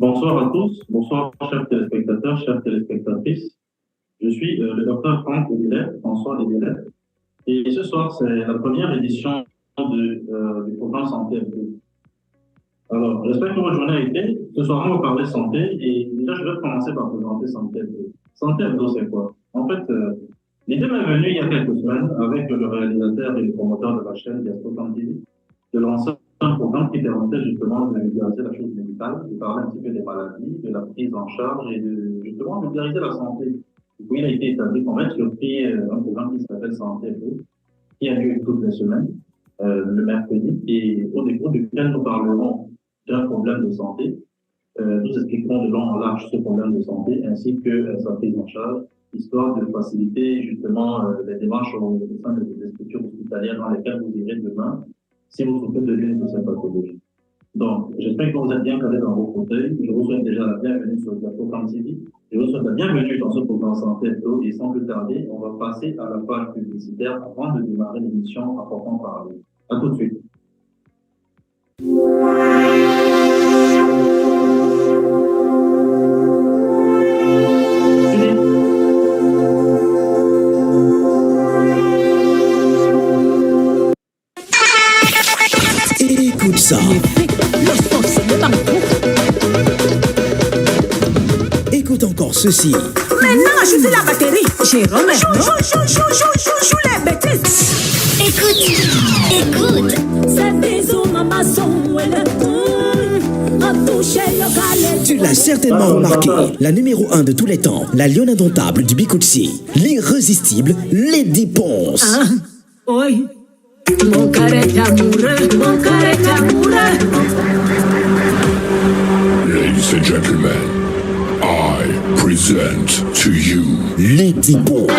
Bonsoir à tous, bonsoir chers téléspectateurs, chères téléspectatrices. Je suis le docteur Franck Audilet, François Audilet. Et ce soir, c'est la première édition du programme Santé Hebdo. Alors, j'espère que votre journée a été. Ce soir, on va parler santé et déjà, je vais commencer par présenter Santé Hebdo. Santé Hebdo, c'est quoi? En fait, l'idée m'est venue il y a quelques semaines avec le réalisateur et le promoteur de la chaîne Diaspora TV de lancer un programme qui permettait justement de vulgariser la chose médicale, de parler un petit peu des maladies, de la prise en charge et de justement vulgariser la santé. Du coup, il a été établi qu'on va sur pied un programme qui s'appelle Santé Hebdo, qui a lieu toutes les semaines, le mercredi, et au décours duquel nous parlerons d'un problème de santé. Nous expliquerons de long en large ce problème de santé ainsi que sa prise en charge, histoire de faciliter justement les démarches au sein des structures hospitalières dans lesquelles vous irez demain si vous souffrez de l'une de ces pathologies. Donc, j'espère que vous êtes bien calés dans vos fauteuils. Je vous souhaite déjà la bienvenue sur Diaspora TV. Je vous souhaite la bienvenue dans ce programme Santé Hebdo et sans plus tarder, on va passer à la page publicitaire avant de démarrer l'émission à proprement parler. À tout de suite. Écoute ça. Écoute encore ceci. Maintenant, ajoutez la batterie. Jérôme, chou les bêtises. Écoute. Tu l'as certainement remarqué, la numéro 1 de tous les temps, la lionne indomptable du Bikutsi, l'irrésistible Lady Ponce. Oui. Mon carré d'amoureux, mon carré d'amoureux. Ladies and gentlemen, I present to you Lady Ponce.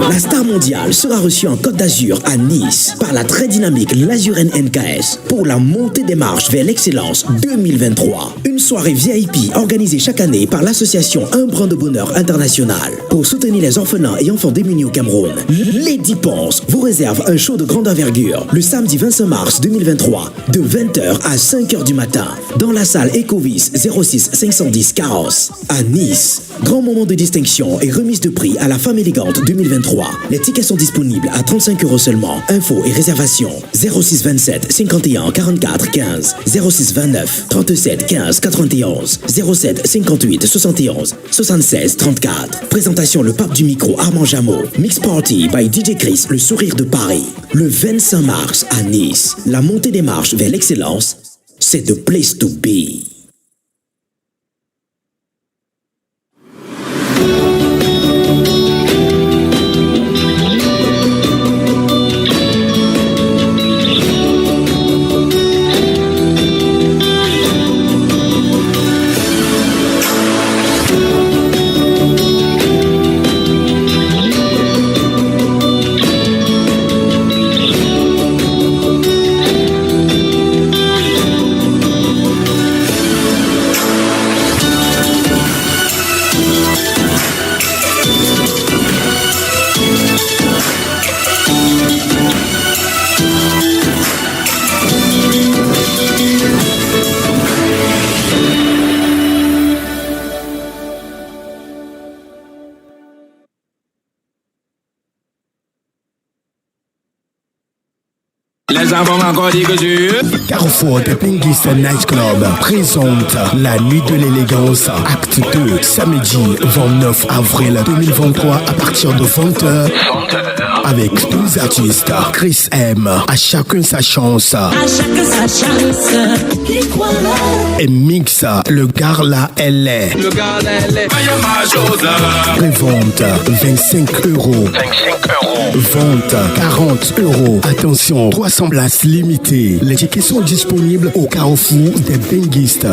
La star mondiale sera reçue en Côte d'Azur à Nice par la très dynamique Lazuren NKS pour la montée des marches vers l'excellence 2023. Une soirée VIP organisée chaque année par l'association Un Brin de Bonheur International pour soutenir les orphelins et enfants démunis au Cameroun. Lady Ponce vous réserve un show de grande envergure le samedi 25 mars 2023 de 20h à 5h du matin dans la salle Ecovis 06 510 Carrosse à Nice. Grand moment de distinction et remise de prix à la femme élégante 2023. Les tickets sont disponibles à 35 € seulement. Infos et réservations 06 27 51 44 15 06 29 37 15 91 07 58 71 76 34. Présentation le pape du micro Armand Jameau. Mix Party by DJ Chris, le sourire de Paris. Le 25 mars à Nice. La montée des marches vers l'excellence, c'est the place to be. Les enfants encore dit que je... Carrefour de Pengis Night Club présente la Nuit de l'élégance, acte 2, samedi 29 avril 2023 à partir de 20h. Avec 12 artistes, Chris M, à chacun sa chance. À chacun sa chance. Et Mix, le Garla LA. Le gars, elle est ma chose. Prévente 25 €. 25 €. Vente 40 €. Attention, 300 places limitées. Les tickets sont disponibles au Carrefour des Benguistes.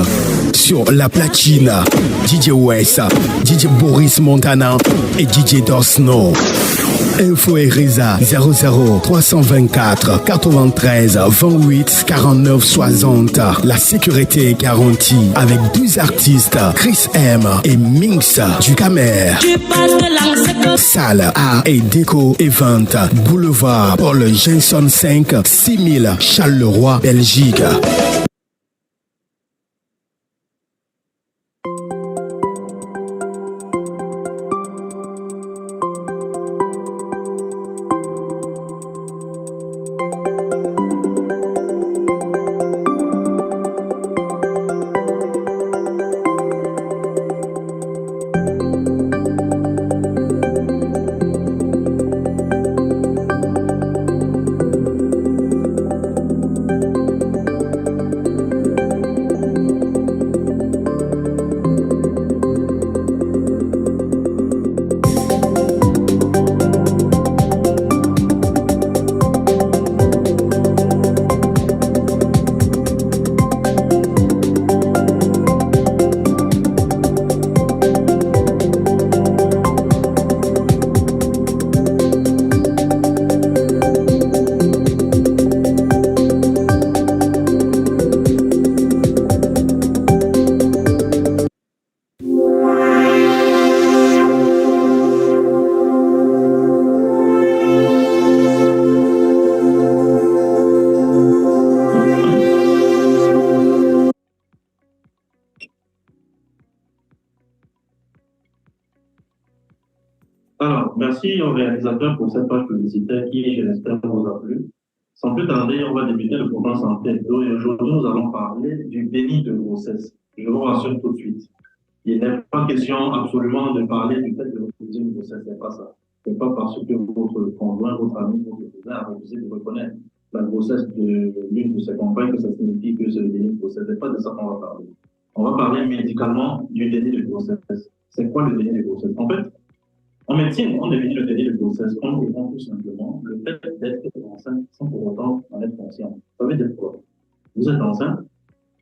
Sur la platine, DJ West, DJ Boris Montana et DJ Dosno. Info et Risa 00 324 93 28 49 60. La sécurité est garantie avec 12 artistes, Chris M et Minx du Camer. Salle, art et déco event, boulevard Paul Jenson 5, 6000 Charleroi, Belgique. Alors, merci au réalisateur pour cette page publicitaire qui, je l'espère, vous a plu. Sans plus tarder, on va débuter le programme Santé Hebdo et aujourd'hui, nous allons parler du déni de grossesse. Je vous rassure tout de suite. Il n'est pas question absolument de parler du fait de refuser une grossesse, c'est pas ça. C'est pas parce que votre conjoint, votre ami, votre cousin a refusé de reconnaître la grossesse de l'une de ses compagnes que ça signifie que c'est le déni de grossesse. C'est pas de ça qu'on va parler. On va parler médicalement du déni de grossesse. C'est quoi le déni de grossesse? En fait, en médecine, on définit le déni de grossesse comme tout simplement le fait d'être enceinte sans pour autant en être conscient. Ça veut dire quoi? Vous êtes enceinte,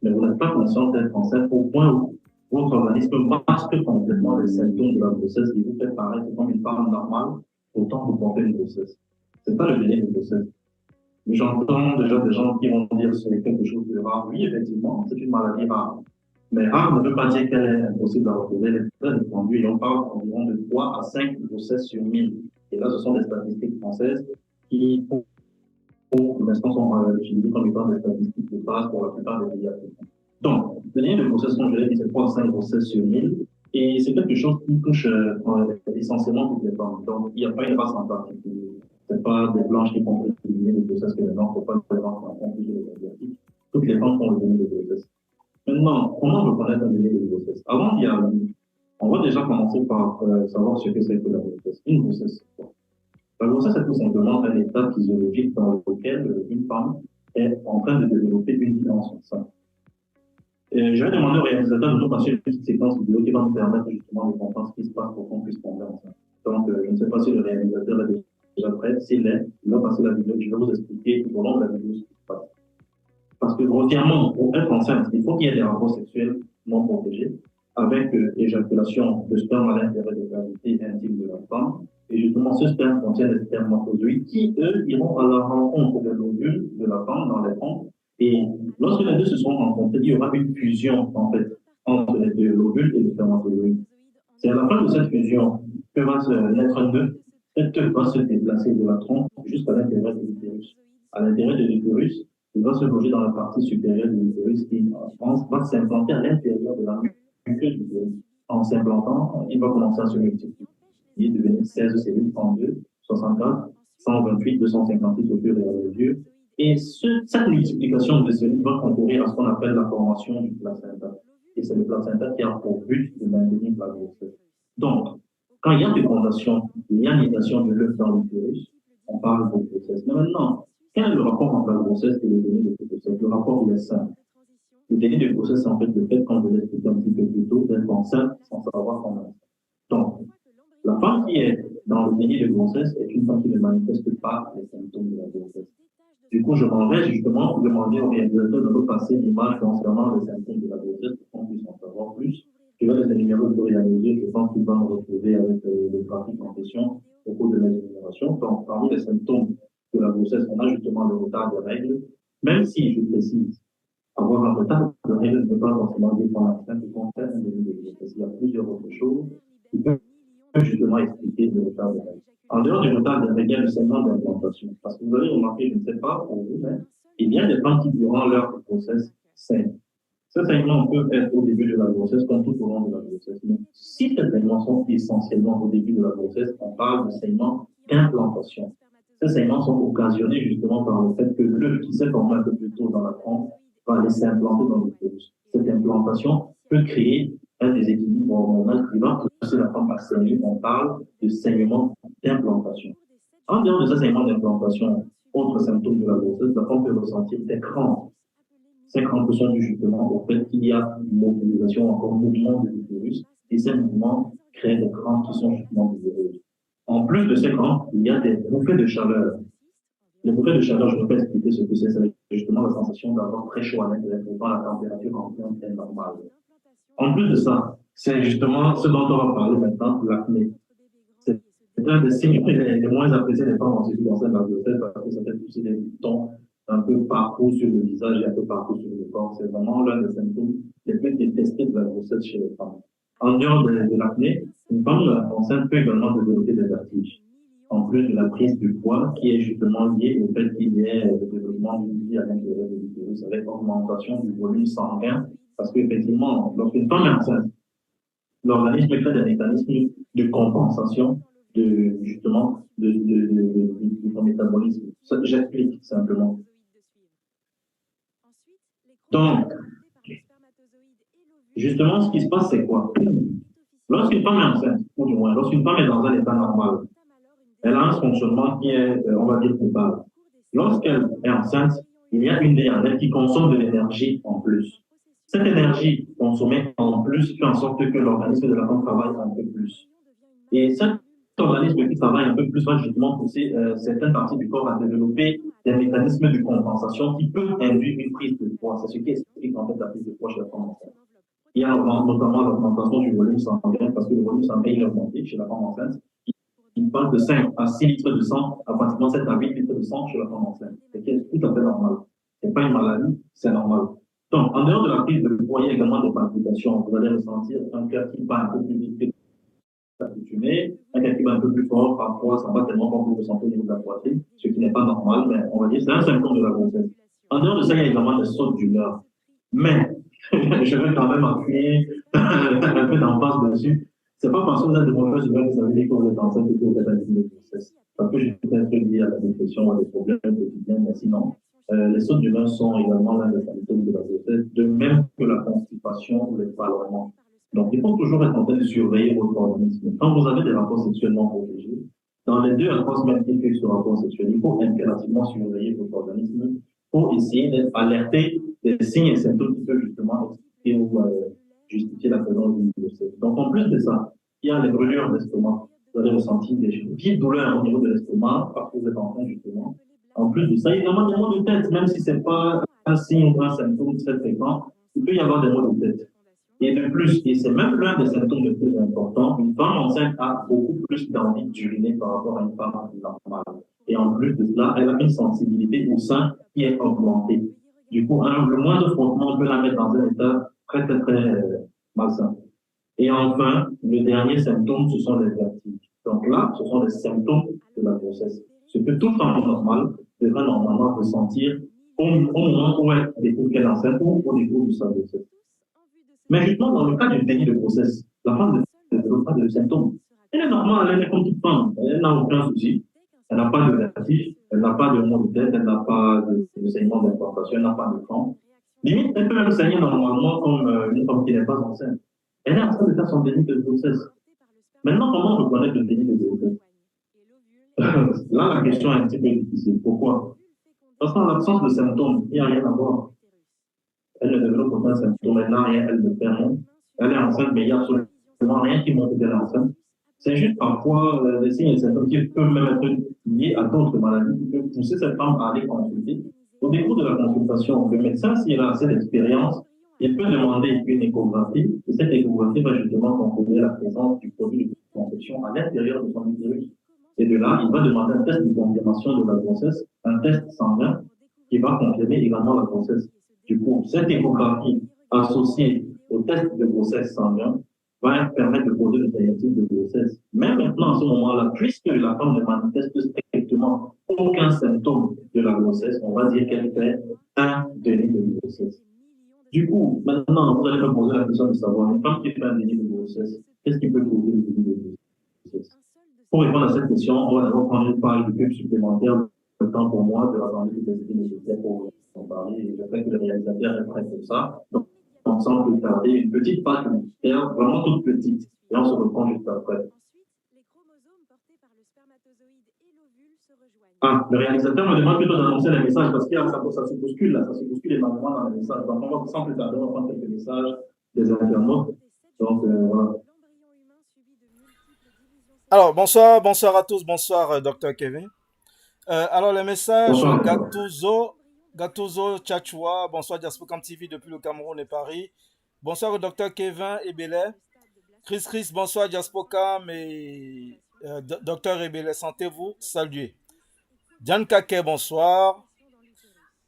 mais vous n'êtes pas conscient d'être enceinte au point où votre organisme masque complètement les symptômes de la grossesse qui vous fait paraître comme une femme normale, autant que vous portez une grossesse. C'est pas le déni de grossesse. J'entends déjà des gens qui vont dire que c'est quelque chose de rare. Oui, effectivement, c'est une maladie rare. Mais rare ne veut pas dire qu'elle est impossible à retrouver. Les très étendues, et on parle environ de 3 à 5 grossesses sur 1000. Et là, ce sont des statistiques françaises qui, pour l'instant, sont utilisées comme étant des statistiques de base pour la plupart des pays africains. Donc, le déni de grossesse, comme je l'ai dit, c'est 3 à 5 grossesses sur 1000. Et c'est quelque chose qui touche essentiellement toutes les femmes. Donc, il n'y a pas une race en particulier. Ce n'est pas des blanches qui font le déni de grossesse que les noirs, il ne faut pas les blanches qui font plus de asiatiques. Toutes les femmes font le déni de grossesse. Maintenant, comment reconnaître un déni de grossesse? Avant d'y arriver, on va déjà commencer par savoir ce que c'est que la grossesse. Une grossesse, c'est quoi? La grossesse est tout simplement un état physiologique dans lequel une femme est en train de développer une vie en son sein. Je vais demander au réalisateur de nous passer une petite séquence vidéo qui va nous permettre justement de comprendre ce qui se passe pour qu'on puisse tomber enceinte. Donc, je ne sais pas si le réalisateur est déjà prêt. S'il est, il va passer la vidéo. Je vais vous expliquer tout au long de la vidéo ce qui se passe. Parce que grossièrement, pour être enceinte, il faut qu'il y ait des rapports sexuels non protégés avec éjaculation de sperme à l'intérieur des cavités intimes de la femme. Et justement, ce sperme contient des spermatozoïdes qui, eux, iront à la rencontre des ovules de la femme dans les trompes. Et lorsque les deux se sont rencontrés, il y aura une fusion, en fait, entre les deux, l'ovule et le spermatozoïde. C'est à la fin de cette fusion que va se naître un œuf. Cet œuf va se déplacer de la trompe jusqu'à l'intérieur de l'utérus. À l'intérieur de l'utérus, il va se loger dans la partie supérieure de l'utérus qui, en France, va s'implanter à l'intérieur de la muqueuse de l'utérus. En s'implantant, il va commencer à se multiplier. Il est devenu 16 cellules, 32, 64, 128, 256 au fur et à mesure. Et cette multiplication de cellules va concourir à ce qu'on appelle la formation du placenta. Et c'est le placenta qui a pour but de maintenir la grossesse. Donc, quand il y a fécondation, il y a nidation de l'œuf dans l'utérus, on parle de grossesse. Mais maintenant, quel est le rapport entre la grossesse et le déni de grossesse? Le rapport, il est simple. Le déni de grossesse, c'est en fait le fait, comme je l'ai expliqué un petit peu plus tôt, d'être enceinte sans savoir qu'on est enceinte. Donc, la femme qui est dans le déni de grossesse est une femme qui ne manifeste pas les symptômes de la grossesse. Du coup, je m'en vais justement pour demander au réalisateur de nous passer l'image concernant les symptômes de la grossesse pour qu'on puisse en savoir plus. Je vais les énumérer au fur et à mesure. Je pense qu'il va nous retrouver avec le graphique en question au cours de l'énumération. Donc, parmi les symptômes de la grossesse, on a justement le retard des règles, même si, je précise, avoir un retard de règles ne peut pas forcément dépendre l'enceinte du contraire de grossesse. Il y a plusieurs autres choses qui peuvent justement expliquer le retard des règles. En dehors du retard des règles, il y a le saignement d'implantation. Parce que vous avez remarqué, je ne sais pas pour vous, mais il y a des femmes qui, durant leur grossesse, saignent. Ce saignement peut être au début de la grossesse comme tout au long de la grossesse. Mais si ces saignements sont essentiellement au début de la grossesse, on parle de saignement d'implantation. Ces saignements sont occasionnés justement par le fait que l'œuf qui s'est formé un peu plus tôt dans la trompe va aller s'implanter dans l'utérus. Cette implantation peut créer un déséquilibre hormonal qui va pousser la femme à saigner. On parle de saignement d'implantation. En dehors de ce saignement d'implantation, autre symptôme de la grossesse, la femme peut ressentir des crampes. Ces crampes sont dues justement au fait qu'il y a une mobilisation, encore mouvement de l'utérus, et ces mouvements créent des crampes qui sont justement douloureuses. En plus de ces crampes, il y a des bouffées de chaleur. Les bouffées de chaleur, je ne vais pas expliquer ce que c'est justement la sensation d'avoir très chaud à l'intérieur, pourtant la température ambiante est normale. En plus de ça, c'est justement ce dont on va parler maintenant, l'acné. C'est un des signes les moins appréciés des femmes en ce qui concerne la grossesse parce que ça fait pousser des boutons un peu partout sur le visage et un peu partout sur le corps. C'est vraiment l'un des symptômes les plus détestés de la grossesse chez les femmes. En dehors de l'acné, une femme enceinte peut également développer des vertiges. En plus de la prise du poids qui est justement liée au fait qu'il y ait le développement d'une vie à l'intérieur de l'utérus avec augmentation du volume sanguin. Parce qu'effectivement, lorsqu'une femme est enceinte, l'organisme crée des mécanismes de compensation du métabolisme. J'explique simplement. Donc, justement, ce qui se passe, c'est quoi? Lorsqu'une femme est enceinte, ou du moins, lorsqu'une femme est dans un état normal, elle a un fonctionnement qui est, on va dire, de base. Lorsqu'elle est enceinte, il y a une DRL qui consomme de l'énergie en plus. Cette énergie consommée en plus fait en sorte que l'organisme de la femme travaille un peu plus. Et cet organisme qui travaille un peu plus va justement pousser certaines parties du corps à développer des mécanismes de compensation qui peuvent induire une prise de poids. C'est ce qui explique en fait la prise de poids chez la femme enceinte. Il y a notamment l'augmentation du volume sanguin parce que le volume sanguin est augmenté chez la femme enceinte. Il passe de 5 à 6 litres de sang à pratiquement 7 à 8 litres de sang chez la femme enceinte. C'est tout à fait normal. Ce n'est pas une maladie, c'est normal. Donc, en dehors de la prise de poids, il y a également des palpitations. Vous allez ressentir un cœur qui bat un peu plus vite que l'accoutumé, un cœur qui bat un peu plus fort, parfois ça va tellement fort que vous ressentez au niveau de la poitrine, ce qui n'est pas normal, mais on va dire c'est un symptôme de la grossesse. En dehors de ça, il y a également des sautes d'humeur. Mais, je vais quand même appuyer un peu d'emphase dessus. C'est pas parce que vous êtes de mauvaise humeur que ça veut dire que vous êtes enceinte et que vous êtes un signe de grossesse. Ça peut peut-être lié à la dépression ou à des problèmes quotidiens, mais sinon, les sautes d'humeur sont également l'un des symptômes de la grossesse, de même que la constipation ou les ballonnements. Donc, il faut toujours être en train de surveiller votre organisme. Quand vous avez des rapports sexuellement protégés, dans les 2 à 3 semaines qui suivent ce rapport sexuel, il faut impérativement surveiller votre organisme pour essayer d'être alerté des signes et symptômes qui peuvent justement expliquer ou justifier la présence d'une grossesse. Donc, en plus de ça, il y a les brûlures d'estomac. Vous allez ressentir des vives douleurs au niveau de l'estomac parce que vous êtes enceinte, justement. En plus de ça, il y a également des maux de tête, même si ce n'est pas un signe ou un symptôme très fréquent, il peut y avoir des maux de tête. Et de plus, et c'est même l'un des symptômes les plus importants, une femme enceinte a beaucoup plus d'envie d'uriner par rapport à une femme normale. Et en plus de cela, elle a une sensibilité au sein qui est augmentée. Du coup, le moindre frottement peut la mettre dans un état très, très, très malsain. Et enfin, le dernier symptôme, ce sont les vertiges. Donc là, ce sont les symptômes de la grossesse. Ce que toute femme normale devrait normalement ressentir au moment où elle découvre qu'elle est enceinte ou au découvre de sa grossesse. Mais justement, dans le cas du déni de grossesse, la femme ne développe pas de symptômes. Elle est normale, elle est comme toute femme. Elle n'a aucun souci. Elle n'a pas de vertige, elle n'a pas de maux de tête, elle n'a pas de saignement d'implantation, elle n'a pas de crampes. Limite, elle peut même saigner normalement comme une femme qui n'est pas enceinte. Elle est en train de faire son déni de grossesse. Maintenant, comment reconnaître le déni de grossesse? Là, la question est un petit peu difficile. Pourquoi? Parce qu'en l'absence de symptômes, il n'y a rien à voir. Elle ne développe aucun symptôme, elle n'a rien, elle ne fait rien. Elle est enceinte, mais il n'y a absolument rien qui montre qu'elle est enceinte. C'est juste parfois des signes et symptômes qui peuvent même être liés à d'autres maladies qui peuvent pousser cette femme à aller consulter. Au décours de la consultation, le médecin, s'il a assez d'expérience, il peut demander une échographie, et cette échographie va justement confirmer la présence du produit de conception à l'intérieur de son utérus. Et de là, il va demander un test de confirmation de la grossesse, un test sanguin qui va confirmer également la grossesse. Du coup, cette échographie associée au test de grossesse sanguin va permettre de poser le diagnostic de grossesse. Mais maintenant, à ce moment-là, puisque la femme ne manifeste strictement aucun symptôme de la grossesse, on va dire qu'elle fait un déni de grossesse. Du coup, maintenant, vous allez me poser la question de savoir, une femme qui fait un déni de grossesse, qu'est-ce qui peut causer le déni de grossesse? Pour répondre à cette question, on va d'abord prendre une page de pub supplémentaire, le temps pour moi de rassembler les idées nécessaires pour en parler, et j'espère que le réalisateur est prêt pour ça. Donc, ensemble, peut tarder une petite page publicitaire, vraiment toute petite, et on se reprend juste après. Ah, le réalisateur me demande plutôt d'annoncer les messages parce que ça se bouscule là, ça se bouscule énormément dans les messages. Donc, on va sans plus tarder, on va prendre quelques messages des internautes. Donc, voilà. Alors, bonsoir à tous, bonsoir Dr Kevin. Alors, les messages, Gattuso Tchatchoua, bonsoir Diaspocam TV depuis le Cameroun et Paris. Bonsoir Dr Kevin Ebele. Chris, bonsoir Diaspocam et Dr Ebele, sentez-vous saluer. Diane Kake, bonsoir.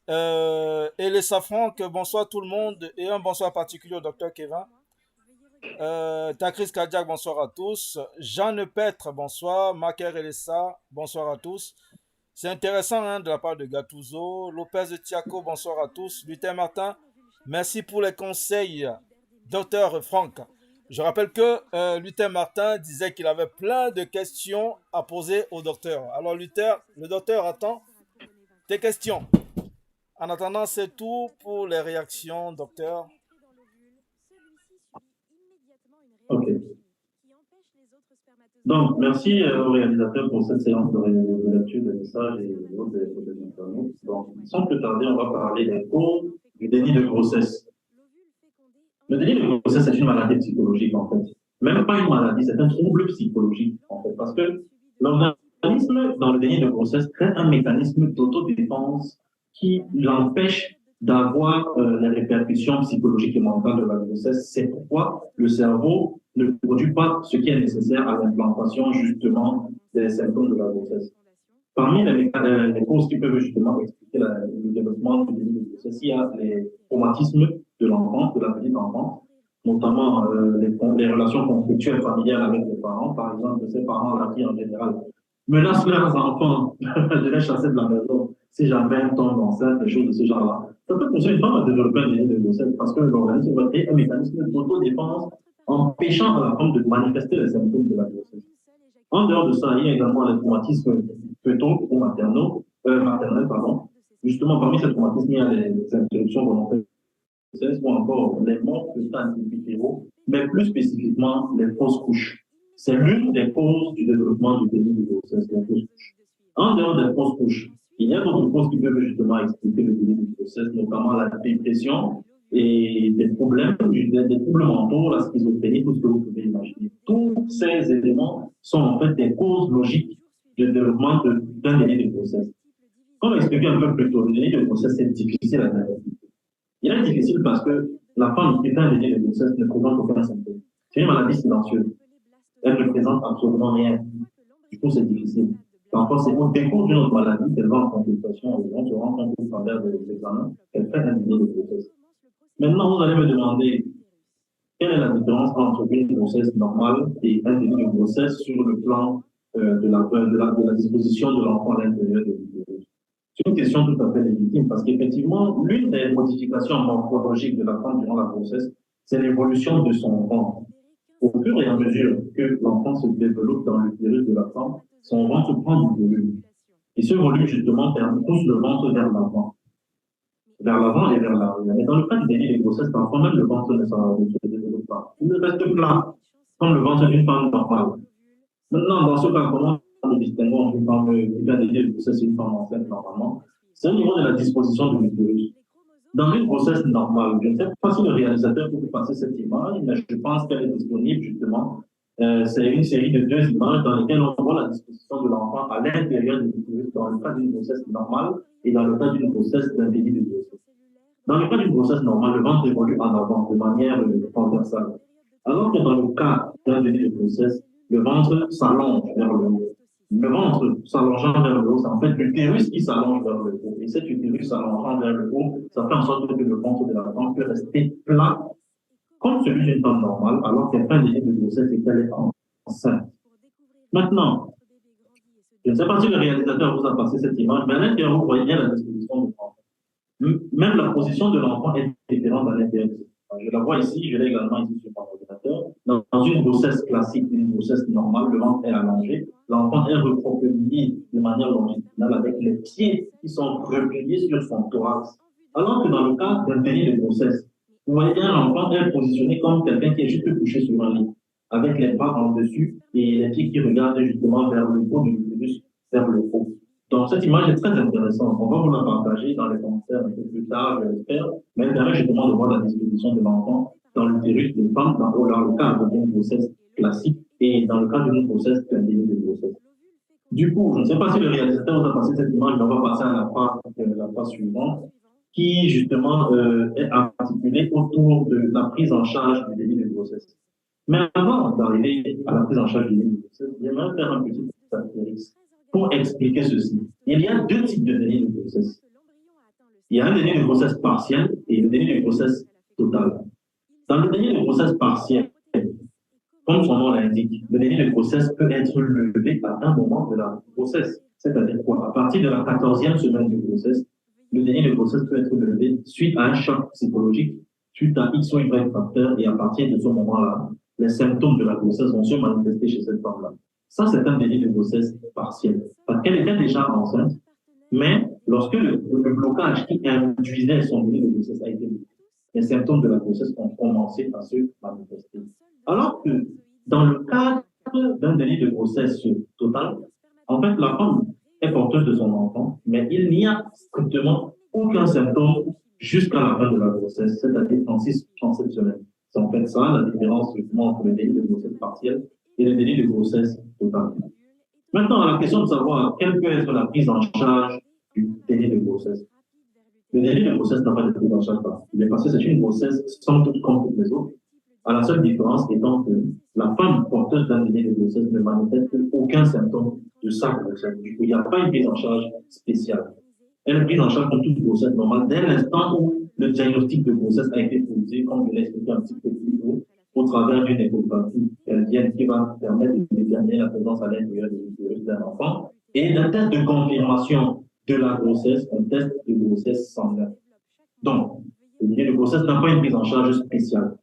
Elessa Franck, bonsoir tout le monde et un bonsoir particulier au Dr Kevin. Takris Kadiak, bonsoir à tous. Jean Lepêtre, bonsoir. Maker Elessa, bonsoir à tous. C'est intéressant hein, de la part de Gattuso. Lopez Tiaco, bonsoir à tous. Luther Martin, merci pour les conseils. Docteur Franck, je rappelle que Luther Martin disait qu'il avait plein de questions à poser au docteur. Alors Luther, le docteur attend tes questions. En attendant, c'est tout pour les réactions, docteur. Ok. Donc, merci au réalisateur pour cette séance de lecture des messages et autres des internautes. Donc, sans plus tarder, on va parler des causes du déni de grossesse. Le déni de grossesse est une maladie psychologique, en fait. Même pas une maladie, c'est un trouble psychologique, en fait. Parce que l'organisme, dans le déni de grossesse, crée un mécanisme d'autodéfense qui l'empêche d'avoir les répercussions psychologiques et mentales de la grossesse. C'est pourquoi le cerveau ne produit pas ce qui est nécessaire à l'implantation, justement, des symptômes de la grossesse. Parmi les causes qui peuvent justement expliquer le développement du déni de grossesse, il y a les traumatismes de l'enfant, de la petite enfant, notamment les relations conflictuelles familiales avec les parents, par exemple, de ces parents-là qui, en général, menacent leurs enfants de les chasser de la maison si jamais elles tombent enceintes, des choses de ce genre-là. Ça peut pousser une femme à développer un déni de grossesse parce que l'organisme va créer un mécanisme d'autodéfense empêchant à la femme de manifester les symptômes de la grossesse. En dehors de ça, il y a également les traumatismes fœtaux ou maternels, pardon. Justement, parmi ces traumatismes, il y a les interruptions volontaires de grossesse ou encore les morts fœtales épitéraux, mais plus spécifiquement les fausses couches. C'est l'une des causes du développement du déni de grossesse, les fausses couches. En dehors des fausses couches, il y a d'autres causes qui peuvent justement expliquer le déni de grossesse, notamment la dépression et des problèmes, des troubles mentaux, la schizophrénie, tout ce que vous pouvez imaginer. Tous ces éléments sont en fait des causes logiques du développement d'un déni de grossesse. Comme expliqué un peu plus tôt, le déni de grossesse est difficile à diagnostiquer. Il est difficile parce que la femme qui fait un déni de grossesse ne présente aucun symptôme. C'est une maladie silencieuse. Elle ne présente absolument rien. Du coup, c'est difficile. Parfois, c'est au décours d'une autre maladie qu'elle va en consultation et on se rend compte au travers des examens qu'elle fait un déni de grossesse. Maintenant, vous allez me demander quelle est la différence entre une grossesse normale et un déni de grossesse sur le plan de la disposition de l'enfant à l'intérieur de l'utérus. C'est une question tout à fait légitime parce qu'effectivement, l'une des modifications morphologiques de la femme durant la grossesse, c'est l'évolution de son ventre. Au fur et à mesure que l'enfant se développe dans l'utérus de la femme, son ventre prend du volume. Et ce volume, justement, pousse le ventre vers l'avant. Vers l'avant et vers l'arrière. Mais dans le cas du déni de grossesse, parfois même le ventre ne se développe pas. Il reste plat, comme le ventre d'une femme normale. Maintenant, dans ce cas, comment nous distinguons une femme qui fait un déni de grossesse et une femme enceinte normalement? C'est au niveau de la disposition de l'utérus. Dans une grossesse normale, je ne sais pas si le réalisateur peut vous passer cette image, mais je pense qu'elle est disponible justement. C'est une série de 2 images dans lesquelles on voit la disposition de l'enfant à l'intérieur de l'utérus dans le cas d'une grossesse normale et dans le cas d'une grossesse d'un déni de grossesse. Dans le cas d'une grossesse normale, le ventre évolue en avant de manière transversale. Alors que dans le cas d'un déni de grossesse, le ventre s'allonge vers le haut. le ventre s'allongeant vers le haut, c'est en fait l'utérus qui s'allonge vers le haut. Et cet utérus s'allongeant vers le haut, ça fait en sorte que le ventre de la femme peut rester plat, comme celui d'une femme normale, alors qu'elle fait un début de grossesse et qu'elle est enceinte. Maintenant, je ne sais pas si le réalisateur vous a passé cette image, mais à l'intérieur, vous voyez bien la disposition de l'enfant. Même la position de l'enfant est différente à l'intérieur. Je la vois ici, je l'ai également ici sur mon ordinateur. Dans une grossesse classique, une grossesse normale, le ventre est allongé, l'enfant est recroquevillé de manière longitudinale avec les pieds qui sont repliés sur son thorax. Alors que dans le cas d'un déni de grossesse, vous voyez bien l'enfant est positionné comme quelqu'un qui est juste couché sur un lit, avec les bras en dessus et les pieds qui regardent justement vers le haut de l'utérus, vers le haut. Donc, cette image est très intéressante. On va vous la partager dans les commentaires un peu plus tard, je l'espère. Mais elle permet justement de voir la disposition de l'enfant dans l'utérus d'une femme, dans le cas d'une grossesse classique et dans le cas d'une grossesse d'un début de grossesse. Du coup, je ne sais pas si le réalisateur vous a passé cette image, mais on va passer à la phase suivante, qui justement est articulée autour de la prise en charge du début de grossesse. Mais avant d'arriver à la prise en charge du début de grossesse, j'aimerais faire un petit astérisque pour expliquer ceci. Il y a deux types de déni de grossesse. Il y a un déni de grossesse partiel et le déni de grossesse total. Dans le déni de grossesse partiel, comme son nom l'indique, le déni de grossesse peut être levé à un moment de la grossesse. C'est-à-dire quoi? À partir de la 14e semaine de grossesse, le déni de grossesse peut être levé suite à un choc psychologique, suite à X ou Y facteur, et à partir de ce moment-là, les symptômes de la grossesse vont se manifester chez cette femme-là. Ça, c'est un déni de grossesse partiel. Parce qu'elle était déjà enceinte, mais lorsque le blocage qui induisait son déni de grossesse a été levé, les symptômes de la grossesse ont commencé à se manifester. Alors que dans le cadre d'un déni de grossesse total, en fait, la femme est porteuse de son enfant, mais il n'y a strictement aucun symptôme jusqu'à la fin de la grossesse, c'est-à-dire 36-37 semaines. C'est en fait ça la différence entre le déni de grossesse partiel et le déni de grossesse totale. Maintenant, la question de savoir quelle peut être la prise en charge du déni de grossesse. Le déni de grossesse n'a pas de prise en charge particulière parce que c'est une grossesse sans doute comme toutes les autres, à la seule différence étant que la femme porteuse d'un déni de grossesse ne manifeste aucun symptôme de sa grossesse. Du coup, il n'y a pas une prise en charge spéciale. Elle est prise en charge comme toute grossesse normale dès l'instant où le diagnostic de grossesse a été posé, comme je l'ai expliqué un petit peu plus haut, au travers d'une échographie qui va permettre de déterminer la présence à l'intérieur de l'utérus d'un enfant et d'un test de confirmation de la grossesse, un test de grossesse sanguin. Donc, le déni de grossesse n'a pas une prise en charge spéciale.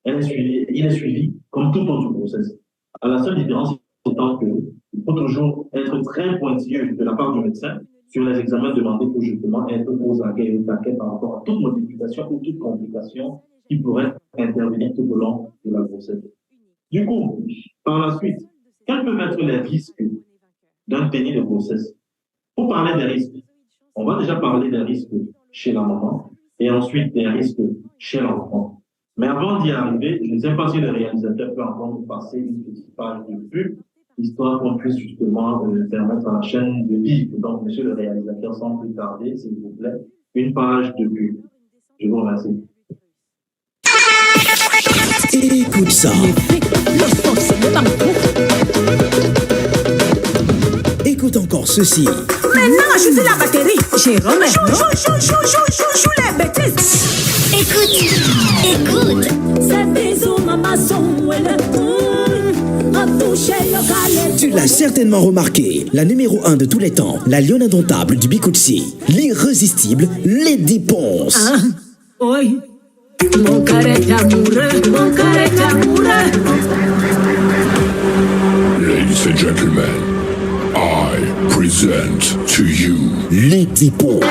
Il est suivi comme toute autre grossesse. À la seule différence étant qu'il faut toujours être très pointilleux de la part du médecin sur les examens demandés pour justement être aux aguets et au taquet par rapport à toute modification ou toute complication qui pourrait intervenir tout au long de la grossesse. Du coup, par la suite, quels peuvent être les risques d'un déni de grossesse? Pour parler des risques, on va déjà parler des risques chez la maman et ensuite des risques chez l'enfant. Mais avant d'y arriver, je ne sais pas si le réalisateur peut encore nous passer une petite page de pub, histoire qu'on puisse justement permettre à la chaîne de vivre. Donc, monsieur le réalisateur, sans plus tarder, s'il vous plaît, une page de pub. Je vous remercie. Écoute ça. Écoute encore ceci. Maintenant, je suis la batterie. Jérôme, chou les bêtises. Écoute. C'est bisous, maman, son Tu l'as certainement remarqué, la numéro 1 de tous les temps, la lionne indomptable du Bikutsi, l'irrésistible Lady Ponce. Oui. Mon carré d'amoureux, mon carré d'amoureux. Ladies and gentlemen, I present to you Lady Ponce.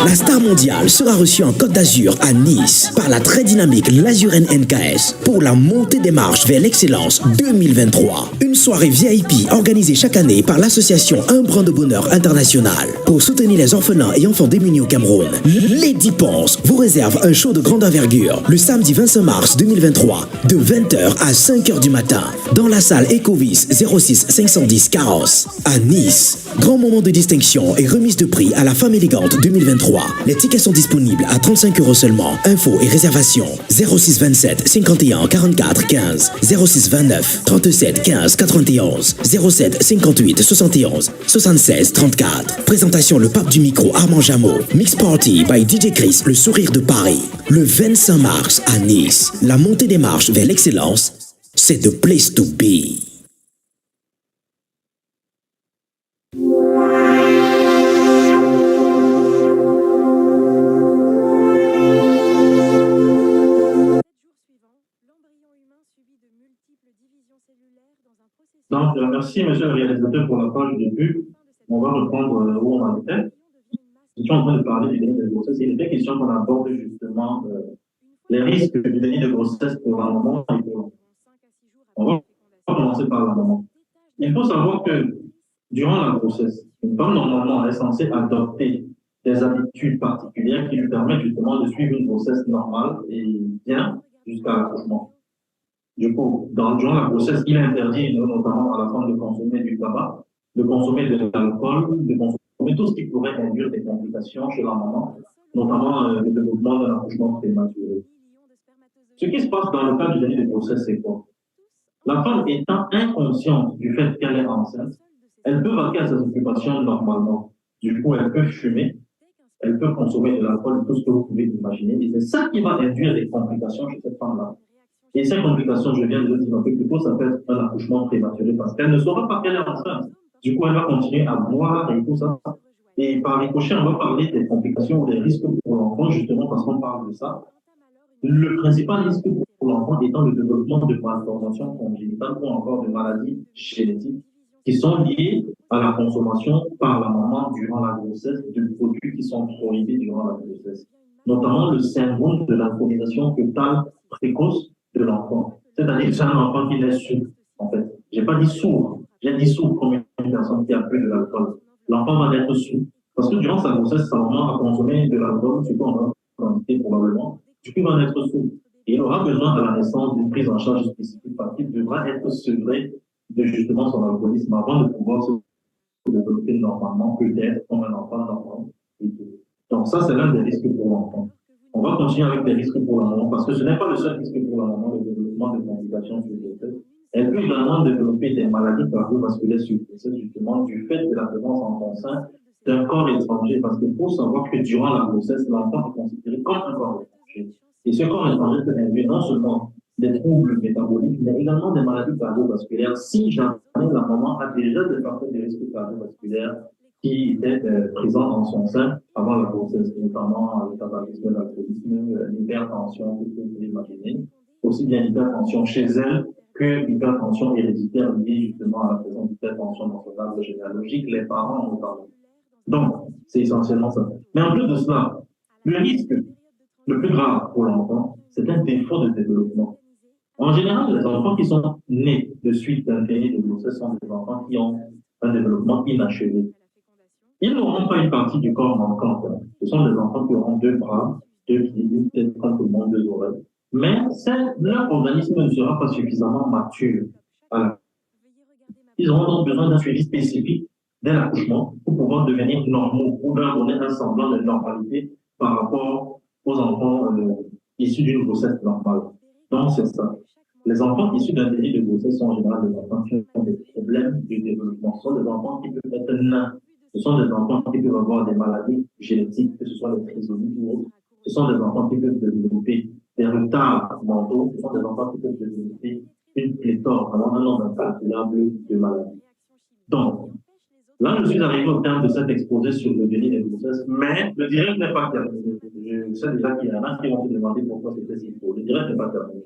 La star mondiale sera reçue en Côte d'Azur à Nice par la très dynamique Lazuren NKS pour la montée des marches vers l'excellence 2023. Une soirée VIP organisée chaque année par l'association Un Brin de Bonheur International pour soutenir les orphelins et enfants démunis au Cameroun. Lady Ponce vous réserve un show de grande envergure le samedi 25 mars 2023 de 20h à 5h du matin dans la salle Ecovis 06 510 Carrosse à Nice. Grand moment de distinction et remise de prix à la femme élégante 2023. 2023. Les tickets sont disponibles à 35 € seulement. Infos et réservations 06 27 51 44 15, 06 29 37 15 91, 07 58 71 76 34. Présentation le pape du micro Armand Jameau. Mix Party by DJ Chris, le sourire de Paris. Le 25 mars à Nice. La montée des marches vers l'excellence, c'est the place to be. Donc, merci, monsieur le réalisateur, pour la page de pub. On va reprendre où on en était. Nous sommes en train de parler du déni de grossesse. Il était question qu'on aborde justement les risques du déni de grossesse pour la maman et pour l'enfant. On va commencer par la maman. Il faut savoir que durant la grossesse, une femme normalement est censée adopter des habitudes particulières qui lui permettent justement de suivre une grossesse normale et bien jusqu'à l'accouchement. Du coup, durant la grossesse, il est interdit notamment à la femme de consommer du tabac, de consommer de l'alcool, de consommer tout ce qui pourrait induire des complications chez la maman, notamment le développement d'un accouchement prématuré. Ce qui se passe dans le cas du déni de grossesse, c'est quoi? La femme étant inconsciente du fait qu'elle est enceinte, elle peut vaquer à ses occupations normalement. Du coup, elle peut fumer, elle peut consommer de l'alcool, tout ce que vous pouvez imaginer. Et c'est ça qui va induire des complications chez cette femme-là. Et ces complications, je viens de le dire un peu plus tôt, ça peut être un accouchement prématuré parce qu'elle ne saura pas qu'elle est enceinte. Du coup, elle va continuer à boire et tout ça. Et par ricochet, on va parler des complications ou des risques pour l'enfant, justement parce qu'on parle de ça. Le principal risque pour l'enfant étant le développement de malformations congénitales ou encore de maladies génétiques qui sont liées à la consommation par la maman durant la grossesse de produits qui sont prohibés durant la grossesse, notamment le syndrome de l'alcoolisation fœtale précoce de l'enfant. C'est-à-dire que c'est un enfant qui est sourd, en fait. Je n'ai pas dit sourd, j'ai dit sourd comme une personne qui a bu de l'alcool. L'enfant va être sourd. Parce que durant sa grossesse, sa maman a consommé de l'alcool, surtout en grande quantité probablement. Du coup, il va être sourd. Et il aura besoin à la naissance d'une prise en charge spécifique parce qu'il devra être sevré de justement son alcoolisme avant de pouvoir se développer normalement, peut-être comme un enfant normal. Donc ça, c'est l'un des risques pour l'enfant. On va continuer avec des risques pour la maman parce que ce n'est pas le seul risque pour la maman, le développement de complications sur le grossesse. Elle peut également développer des maladies cardiovasculaires sur le grossesse, justement, du fait de la présence en son sein d'un corps étranger. Parce qu'il faut savoir que durant la grossesse, l'enfant est considéré comme un corps étranger. Et ce corps étranger peut induire non seulement des troubles métaboliques, mais également des maladies cardiovasculaires. Si jamais la maman a déjà des facteurs de risque cardiovasculaires qui étaient présents dans son sein avant la grossesse, notamment le tabagisme, l'alcoolisme, l'hypertension, tout ce que vous pouvez imaginer, aussi bien l'hypertension chez elle que l'hypertension héréditaire liée justement à la présence d'hypertension dans son arbre généalogique, les parents notamment. Donc, c'est essentiellement ça. Mais en plus de cela, le risque le plus grave pour l'enfant, c'est un défaut de développement. En général, les enfants qui sont nés de suite d'un déni de grossesse sont des enfants qui ont un développement inachevé. Ils n'auront pas une partie du corps manquante. Ce sont des enfants qui auront deux bras, deux pieds, une tête, comme tout le monde, deux oreilles. Mais leur organisme ne sera pas suffisamment mature. Voilà. Ils auront donc besoin d'un suivi spécifique dès l'accouchement pour pouvoir devenir normaux ou leur donner un semblant de normalité par rapport aux enfants issus d'une grossesse normale. Donc, c'est ça. Les enfants issus d'un déni de grossesse sont en général des enfants qui ont des problèmes de développement. Ce sont des enfants qui peuvent être nains. Ce sont des enfants qui peuvent avoir des maladies génétiques, que ce soit les trisomies ou autres. Ce sont des enfants qui peuvent développer des retards mentaux. Ce sont des enfants qui peuvent développer une pléthore, vraiment un nombre incalculable de maladies. Donc, là, je suis arrivé au terme de cet exposé sur le déni de grossesse, mais le direct n'est pas terminé. Je sais déjà qu'il y en a qui vont se demander pourquoi c'était si court. Le direct n'est pas terminé.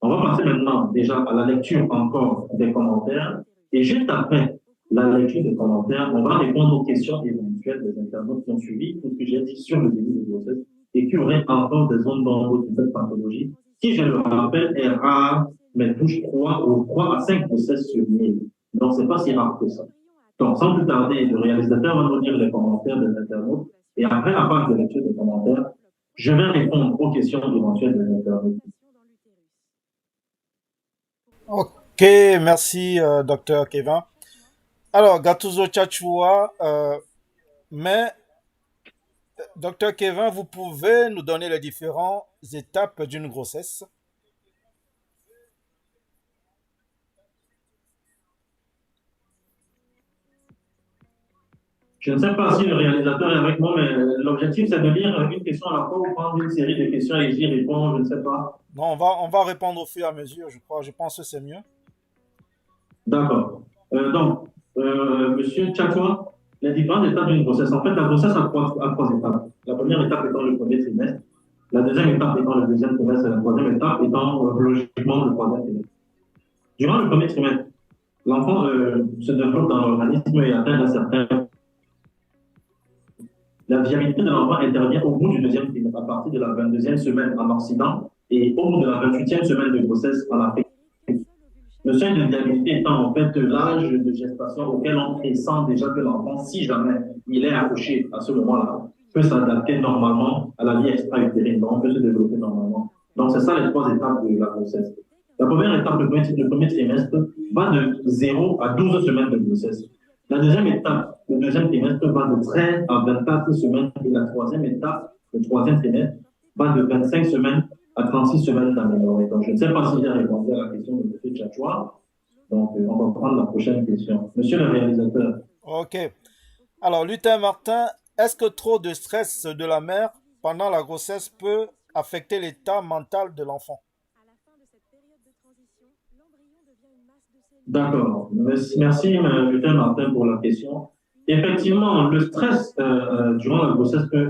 On va passer maintenant déjà à la lecture encore des commentaires. Et juste après la lecture des commentaires, on va répondre aux questions éventuelles des internautes qui ont suivi tout ce que j'ai dit sur le déni de grossesse et qui auraient encore des zones d'ombre de cette pathologie, qui, je le rappelle, est rare, mais touche 3 à 5 grossesses sur 1000. Donc, c'est pas si rare que ça. Donc, sans plus tarder, le réalisateur va nous lire les commentaires des internautes et après la page de lecture des commentaires, je vais répondre aux questions éventuelles des internautes. Ok, merci, docteur Kevin. Alors, Gattuso Tchatchoua, mais Docteur Kevin, vous pouvez nous donner les différentes étapes d'une grossesse? Je ne sais pas si le réalisateur est avec moi, mais l'objectif, c'est de lire une question à la fois ou prendre une série de questions et j'y réponds, je ne sais pas. Non, on va répondre au fur et à mesure, je crois. Je pense que c'est mieux. D'accord. Monsieur Tchatoua, les différentes étapes d'une grossesse. En fait, la grossesse a trois étapes. La première étape étant le premier trimestre, la deuxième étape étant le deuxième trimestre et la troisième étape étant logiquement le troisième trimestre. Durant le premier trimestre, l'enfant se développe dans l'organisme et atteint un certain. La viabilité de l'enfant intervient au bout du deuxième trimestre, à partir de la 22e semaine en Occident et au bout de la 28e semaine de grossesse en Afrique. Le seuil de viabilité étant en fait l'âge de gestation auquel on pressent déjà que l'enfant, si jamais il est accouché à ce moment-là, peut s'adapter normalement à la vie extra-utérine, donc peut se développer normalement. Donc c'est ça les trois étapes de la grossesse. La première étape, le premier trimestre, va de 0 à 12 semaines de grossesse. La deuxième étape, le deuxième trimestre, va de 13 à 24 semaines et la troisième étape, le troisième trimestre, va de 25 semaines à 36 semaines d'aménorrhée. Donc, je ne sais pas si j'ai répondu à la question de M. Tchatchoua. Donc, on va prendre la prochaine question. Monsieur le réalisateur. Ok. Alors, Lutin Martin, est-ce que trop de stress de la mère pendant la grossesse peut affecter l'état mental de l'enfant? D'accord. Merci, Lutin Martin, pour la question. Effectivement, le stress durant la grossesse peut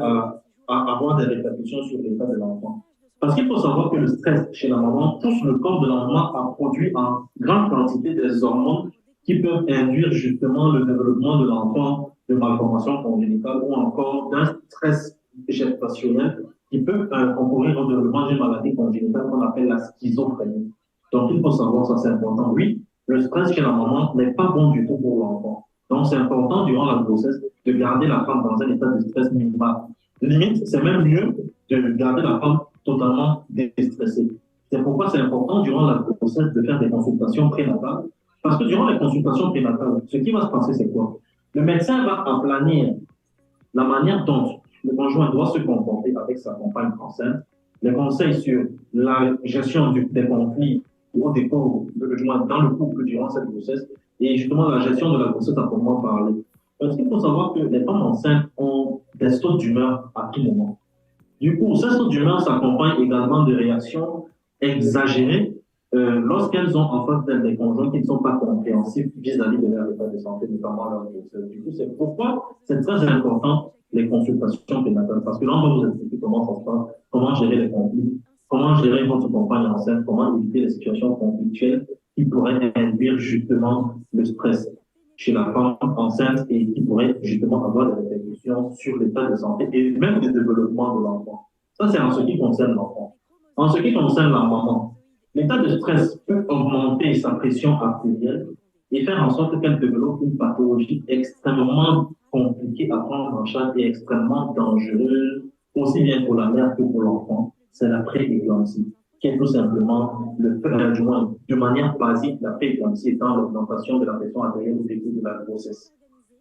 avoir des répercussions sur l'état de l'enfant. Parce qu'il faut savoir que le stress chez la maman pousse le corps de la maman à produire en grande quantité des hormones qui peuvent induire justement le développement de l'enfant de malformations congénitales ou encore d'un stress gestationnel qui peut concourir au développement d'une maladie congénitale qu'on appelle la schizophrénie. Donc il faut savoir, ça c'est important. Oui, le stress chez la maman n'est pas bon du tout pour l'enfant. Donc c'est important durant la grossesse de garder la femme dans un état de stress minimal. Limite, c'est même mieux de garder la femme totalement déstressée. C'est pourquoi c'est important durant la grossesse de faire des consultations prénatales. Parce que durant les consultations prénatales, ce qui va se passer, c'est quoi? Le médecin va aplanir la manière dont le conjoint doit se comporter avec sa compagne enceinte, les conseils sur la gestion des conflits ou des pauvres, dans le couple durant cette grossesse, et justement la gestion de la grossesse à proprement parler. Parce qu'il faut savoir que les femmes enceintes ont des sautes d'humeur à tout moment. Du coup, ces sautes d'humeur s'accompagnent également de réactions exagérées lorsqu'elles ont en face d'elles des conjoints qui ne sont pas compréhensifs vis-à-vis de leur état de santé, notamment leur grossesse. Du coup, c'est pourquoi c'est très important les consultations prénatales, parce que là, on va vous expliquer comment ça se passe, comment gérer les conflits, comment gérer votre compagne enceinte, comment éviter les situations conflictuelles qui pourraient induire justement le stress chez la femme enceinte et qui pourraient justement avoir des répercussions sur l'état de santé et même le développement de l'enfant. Ça, c'est en ce qui concerne l'enfant. En ce qui concerne la maman, l'état de stress peut augmenter sa pression artérielle et faire en sorte qu'elle développe une pathologie extrêmement compliquée à prendre en charge et extrêmement dangereuse, aussi bien pour la mère que pour l'enfant. C'est la prééclampsie, qui est tout simplement du moins, de manière basique, la prééclampsie étant l'augmentation de la pression artérielle au début de la grossesse.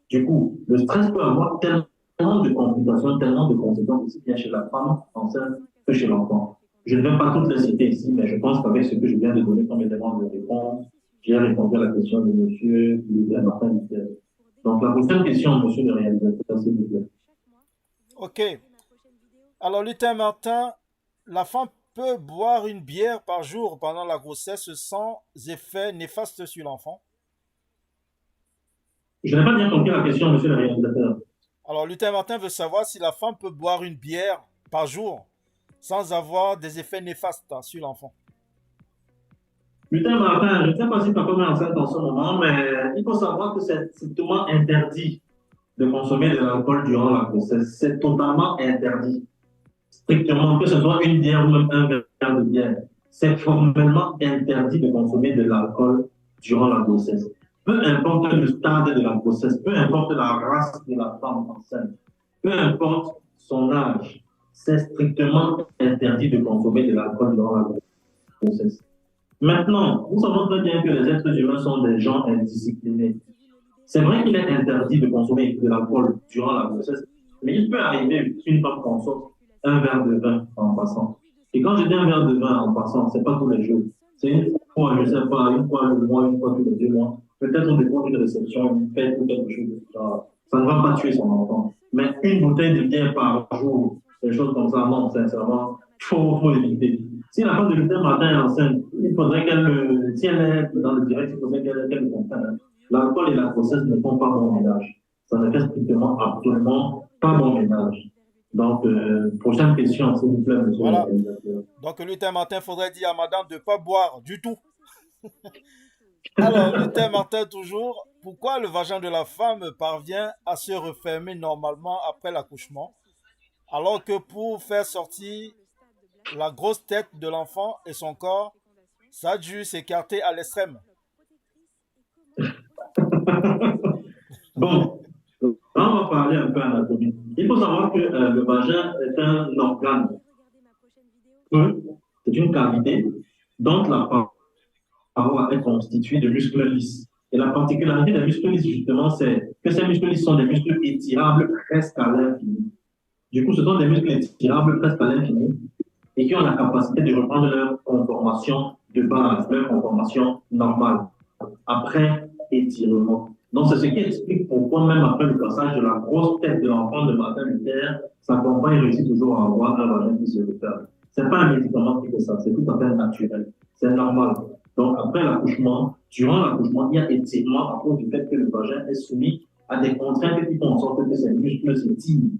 Du coup, le stress peut avoir tellement de complications, tellement de conséquences, aussi bien chez la femme enceinte que chez l'enfant. Je ne vais pas toutes les citer ici, mais je pense qu'avec ce que je viens de donner comme élément de réponse, j'ai répondu à la question de monsieur Martin Michel. Donc, la prochaine question, monsieur le réalisateur, s'il vous plaît. Ok. Alors, Lutin Martin, la femme peut boire une bière par jour pendant la grossesse sans effet néfaste sur l'enfant? Je n'ai pas bien compris la question, monsieur le réalisateur. Alors, Lutin Martin veut savoir si la femme peut boire une bière par jour sans avoir des effets néfastes sur l'enfant. Lutin Martin, je ne sais pas si ta femme est enceinte en ce moment, mais il faut savoir que c'est strictement interdit de consommer de l'alcool durant la grossesse. C'est totalement interdit. Strictement, que ce soit une bière ou même un verre de bière. C'est formellement interdit de consommer de l'alcool durant la grossesse. Peu importe le stade de la grossesse, peu importe la race de la femme enceinte, peu importe son âge, c'est strictement interdit de consommer de l'alcool durant la grossesse. Maintenant, nous savons très bien que les êtres humains sont des gens indisciplinés. C'est vrai qu'il est interdit de consommer de l'alcool durant la grossesse, Mais il peut arriver qu'une femme consomme un verre de vin en passant. Et quand je dis un verre de vin en passant, c'est pas tous les jours. C'est une fois, je sais pas, une fois le mois, une fois tous les 2 mois. Peut-être au dépend d'une réception, une fête ou quelque chose de ça. Ça ne va pas tuer son enfant. Mais une bouteille de bière par jour, des choses comme ça, non, sincèrement, faut éviter. Si la femme de lutin matin est enceinte, il faudrait qu'elle, si elle est dans le direct, il faudrait qu'elle le comprenne. L'alcool et la grossesse ne font pas bon ménage. Ça ne fait strictement, absolument pas bon ménage. Donc, prochaine question, s'il vous plaît, monsieur. Voilà. Donc, lutin matin, il faudrait dire à madame de ne pas boire du tout. Alors, lutin matin, toujours, pourquoi le vagin de la femme parvient à se refermer normalement après l'accouchement, alors que pour faire sortir la grosse tête de l'enfant et son corps, ça a dû s'écarter à l'extrême? Bon, on va parler un peu anatomie. Il faut savoir que le vagin est un organe. C'est une cavité dont la paroi est constituée de muscles lisses. Et la particularité des muscles lisses, justement, c'est que ces muscles lisses sont des muscles étirables presque à l'infini. Du coup, ce sont des muscles étirables presque à l'infini et qui ont la capacité de reprendre leur conformation de base, leur conformation normale, après étirement. Donc, c'est ce qui explique pourquoi, même après le passage de la grosse tête de l'enfant de matin lunaire, sa compagne réussit toujours à avoir un vagin qui se referme. Ce n'est pas un médicament qui fait ça, c'est tout à fait naturel. C'est normal. Donc, après l'accouchement, durant l'accouchement, il y a étirement à cause du fait que le vagin est soumis à des contraintes qui font en sorte que ses muscles s'étirent.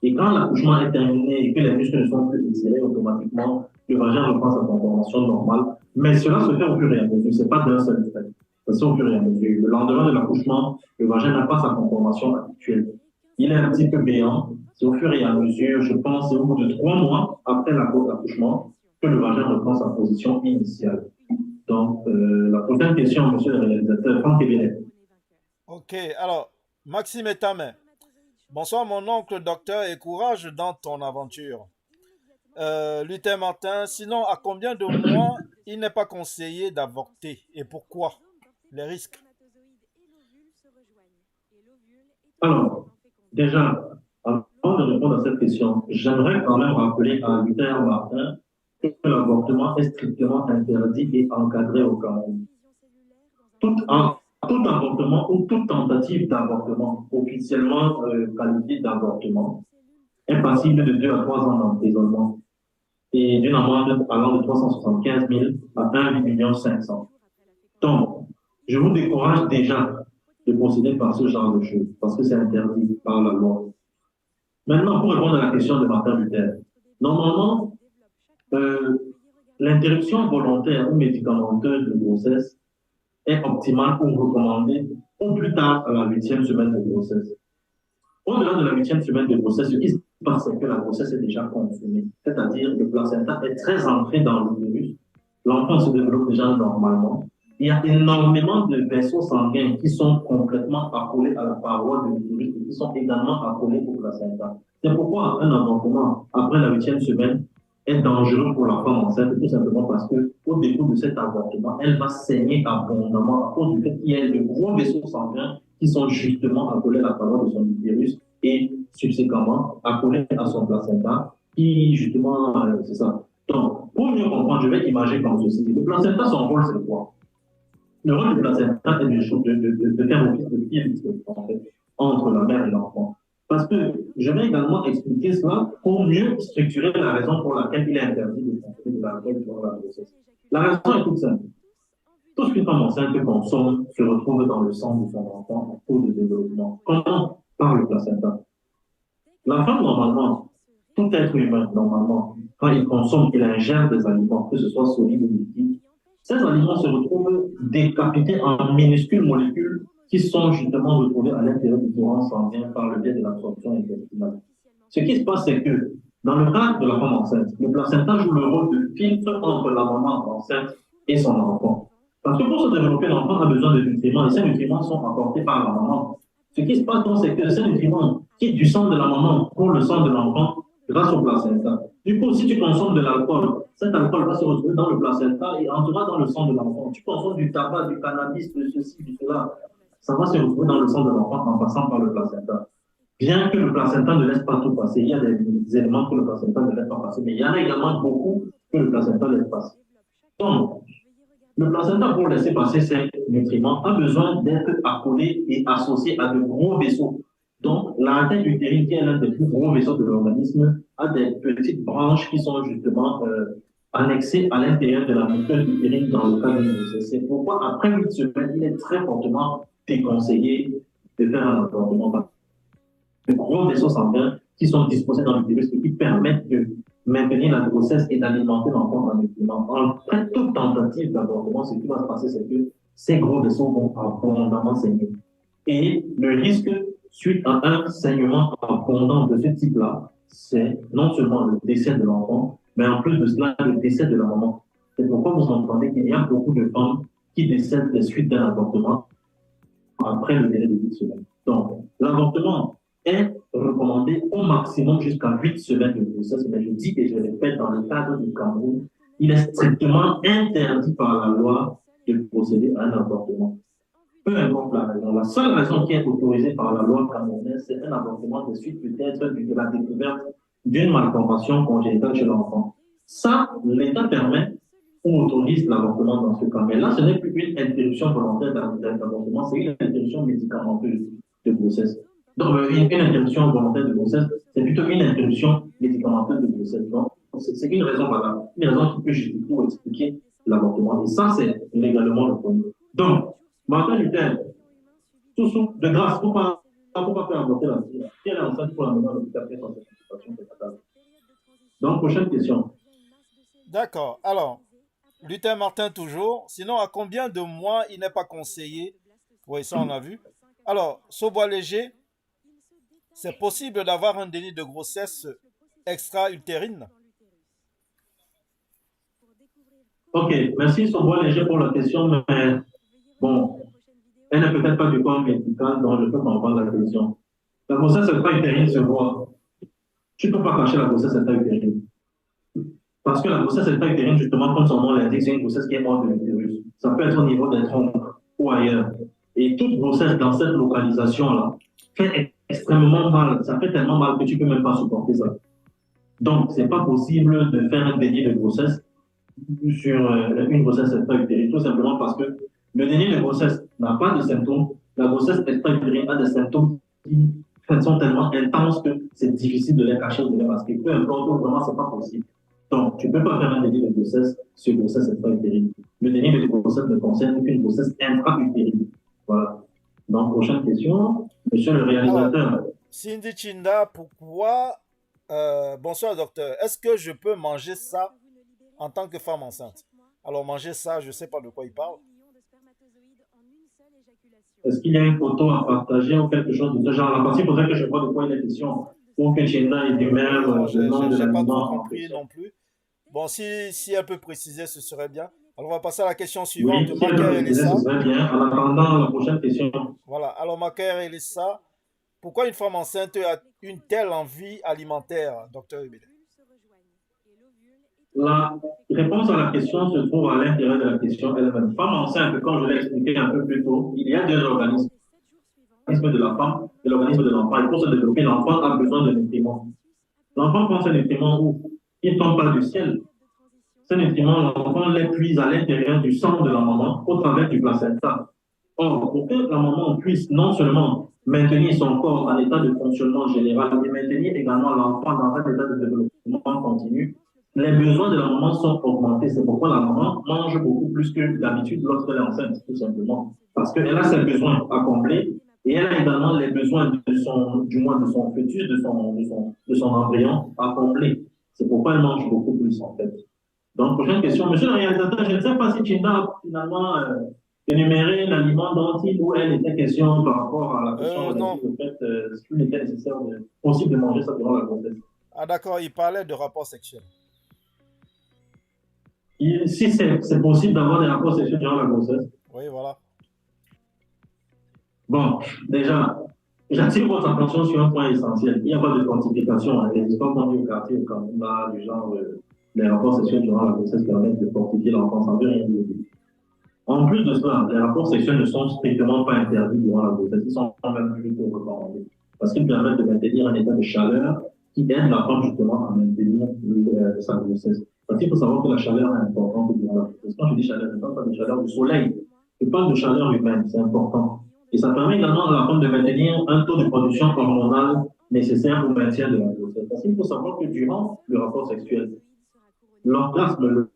Et quand l'accouchement est terminé et que les muscles ne sont plus étirés, automatiquement, le vagin reprend sa conformation normale. Mais cela se fait au fur et à mesure, ce n'est pas d'un seul fait. Ça se fait au fur et à mesure. Le lendemain de l'accouchement, le vagin n'a pas sa conformation habituelle. Il est un petit peu béant. C'est au fur et à mesure, je pense, au bout de 3 mois après l'accouchement, que le vagin reprend sa position initiale. Donc, la prochaine question, monsieur le réalisateur, Franck Evenet. Ok, alors, Maxime est ta main. Bonsoir mon oncle docteur et courage dans ton aventure. Lutin Martin, sinon à combien de mois il n'est pas conseillé d'avorter et pourquoi? Les risques. Alors, déjà, avant de répondre à cette question, j'aimerais quand même rappeler à Lutin Martin que l'avortement est strictement interdit et encadré au Cameroun. Tout avortement ou toute tentative d'avortement officiellement qualifiée d'avortement est passible de 2 à 3 ans d'emprisonnement et d'une amende allant de 375 000 à 1,5 million. Donc, je vous décourage déjà de procéder par ce genre de choses parce que c'est interdit par la loi. Maintenant, pour répondre à la question de Martin Luther, normalement, l'interruption volontaire ou médicamenteuse de grossesse est optimale ou recommandée au plus tard à la 8e semaine de grossesse. Au-delà de la 8e semaine de grossesse, ce qui se passe, c'est que la grossesse est déjà consumée. C'est-à-dire que le placenta est très ancré dans l'utérus. L'enfant se développe déjà normalement. Il y a énormément de vaisseaux sanguins qui sont complètement accolés à la paroi de l'utérus et qui sont également accolés au placenta. C'est pourquoi un avortement après la 8e semaine est dangereux pour la femme enceinte, tout simplement parce qu'au début de cet avortement, elle va saigner abondamment à cause du fait qu'il y a de gros vaisseaux sanguins qui sont justement accolés à la paroi de son utérus et subséquemment accolés à son placenta, qui justement, c'est ça. Donc, pour mieux comprendre, je vais imaginer comme ceci. Le placenta, son rôle, c'est quoi? Le rôle du placenta est de faire office de filtre, en fait, entre la mère et l'enfant. Parce que je vais également expliquer cela pour mieux structurer la raison pour laquelle il est interdit de consommer de l'alcool durant la grossesse. La raison est toute simple. Tout ce qu'une femme enceinte consomme se retrouve dans le sang de son enfant en cours de développement. Comment? Par le placenta. La femme, normalement, tout être humain, normalement, quand il consomme, il ingère des aliments, que ce soit solides ou liquides, ces aliments se retrouvent décapités en minuscules molécules qui sont justement retrouvées à l'intérieur du courant sanguin par le biais de l'absorption intestinale. Ce qui se passe, c'est que dans le cas de la femme enceinte, le placenta joue le rôle de filtre entre la maman enceinte et son enfant. Parce que pour se développer, l'enfant a besoin de nutriments et ces nutriments sont apportés par la maman. Ce qui se passe donc, c'est que ces nutriments quittent du sang de la maman pour le sang de l'enfant grâce au placenta. Du coup, si tu consommes de l'alcool, cet alcool va se retrouver dans le placenta et entrera dans le sang de l'enfant. Tu consommes du tabac, du cannabis, de ceci, de cela, ça va se retrouver dans le sang de l'enfant en passant par le placenta. bien que le placenta ne laisse pas tout passer, il y a des éléments que le placenta ne laisse pas passer, mais il y en a également beaucoup que le placenta laisse passer. Donc, le placenta, pour laisser passer ces nutriments, a besoin d'être accolé et associé à de gros vaisseaux. Donc, l'artère utérine, qui est l'un des plus gros vaisseaux de l'organisme, a des petites branches qui sont justement annexées à l'intérieur de la muqueuse utérine dans le cas d'une grossesse. C'est pourquoi, après 8 semaines, il est très fortement déconseillé de faire un avortement. De gros vaisseaux sanguins qui sont disposés dans l'utérus et qui permettent de maintenir la grossesse et d'alimenter l'enfant en nutriments. Après toute tentative d'avortement, ce qui va se passer, c'est que ces gros vaisseaux vont abondamment saigner. Et le risque, suite à un saignement abondant de ce type-là, c'est non seulement le décès de l'enfant, mais en plus de cela, le décès de la maman. C'est pourquoi vous entendez qu'il y a beaucoup de femmes qui décèdent des suites d'un avortement après le délai de 8 semaines. Donc, l'avortement est recommandé au maximum jusqu'à 8 semaines de grossesse, mais je dis et je répète, dans le cadre du Cameroun, il est strictement interdit par la loi de procéder à un avortement. Peu importe la raison. La seule raison qui est autorisée par la loi camerounaise, c'est un avortement de suite peut-être de la découverte d'une malformation congénitale chez l'enfant. Ça, l'État permet ou autorise l'avortement dans ce cas. Mais là, ce n'est plus une interruption volontaire d'avortement, c'est une interruption médicamenteuse de grossesse. Donc, une interruption volontaire de grossesse, c'est plutôt une interruption médicamenteuse de grossesse. Donc, c'est une raison valable, une raison qui peut justifier ou expliquer l'avortement. Et ça, c'est légalement le premier. Donc, Martin Luther, de grâce, pourquoi pas faire avorter la fille? Si elle est enceinte pour la mener à l'hôpital, après son certification, c'est fatal. Donc, prochaine question. D'accord. Alors, Luther Martin toujours. Sinon, à combien de mois il n'est pas conseillé? Oui, ça on a vu. Alors, Sobois Léger, c'est possible d'avoir un déni de grossesse extra-utérine? Ok, merci Sobois Léger pour la question, mais bon, elle n'est peut-être pas du corps médical, donc je peux comprendre la question. La grossesse extra-utérine se voit. Tu ne peux pas cacher la grossesse extra-utérine. Parce que la grossesse extra-utérine, justement, comme son nom l'indique, c'est une grossesse qui est hors de l'utérus. Ça peut être au niveau des trompes ou ailleurs. Et toute grossesse dans cette localisation-là fait extrêmement mal. Ça fait tellement mal que tu ne peux même pas supporter ça. Donc, ce n'est pas possible de faire un déni de grossesse sur une grossesse extra-utérine, tout simplement parce que le déni de grossesse n'a pas de symptômes. La grossesse extra-utérine a des symptômes qui sont tellement intenses que c'est difficile de les cacher, de les masquer. Peu importe, vraiment, ce n'est pas possible. Donc, tu ne peux pas faire un déni de grossesse sur grossesse extra-utérine. Le déni de grossesse ne concerne qu'une grossesse intra-utérine. Voilà. Donc, prochaine question. Monsieur le réalisateur. Alors, Cindy Chinda, pourquoi... bonsoir, docteur. Est-ce que je peux manger ça en tant que femme enceinte? Alors, manger ça, je ne sais pas de quoi il parle. Est-ce qu'il y a une photo à partager ou quelque chose de ce genre? La partie, il faudrait que je vois de quoi il est question. Pour que Chinda ait du même je n'ai pas trop compris non plus. Bon, si elle peut préciser, ce serait bien. Alors, on va passer à la question suivante. Oui, si elle peut préciser, ce serait bien. En attendant la prochaine question. Voilà. Alors, Macaire Elissa, pourquoi une femme enceinte a une telle envie alimentaire, docteur Hubile? La réponse à la question se trouve à l'intérieur de la question elle-même. Femme enceinte, comme je l'ai expliqué un peu plus tôt, il y a deux organismes. L'organisme de la femme et l'organisme de l'enfant. Et pour se développer, l'enfant a besoin de nutriments. L'enfant prend ces nutriments où? Il ne tombe pas du ciel. Ces nutriments, l'enfant les puise à l'intérieur du sang de la maman au travers du placenta. Or, pour que la maman puisse non seulement maintenir son corps en état de fonctionnement général, mais maintenir également l'enfant dans un état de développement continu, les besoins de la maman sont augmentés. C'est pourquoi la maman mange beaucoup plus que d'habitude lorsqu'elle est enceinte, tout simplement. Parce qu'elle a ses besoins à combler et elle a également les besoins de son fœtus, de son embryon à combler. C'est pourquoi elle mange beaucoup plus, en fait. Donc, prochaine question. Monsieur le réalisateur, je ne sais pas si Chinda a finalement énuméré l'aliment dont il ou elle était question par rapport à la question relative au fait s'il était nécessaire, possible de manger ça durant la grossesse. Ah d'accord, il parlait de rapport sexuel. Si c'est possible d'avoir des rapports sexuels durant la grossesse. Oui, voilà. Bon, déjà, j'attire votre attention sur un point essentiel. Il n'y a pas de quantification. Les histoires qu'on dit au quartier, au Canada, du genre, les rapports sexuels durant la grossesse permettent de fortifier l'enfant, ça ne veut rien dire. En plus de cela, les rapports sexuels ne sont strictement pas interdits durant la grossesse. Ils sont même plutôt recommandés. parce qu'ils permettent de maintenir un état de chaleur qui aide la femme justement à maintenir sa grossesse. Parce qu'il faut savoir que la chaleur est importante durant la grossesse. Quand je dis chaleur, je ne parle pas de chaleur du soleil, je parle de chaleur humaine, c'est important. Et ça permet également à la femme de maintenir un taux de production hormonale nécessaire au maintien de la grossesse. Parce qu'il faut savoir que durant le rapport sexuel, l'orgasme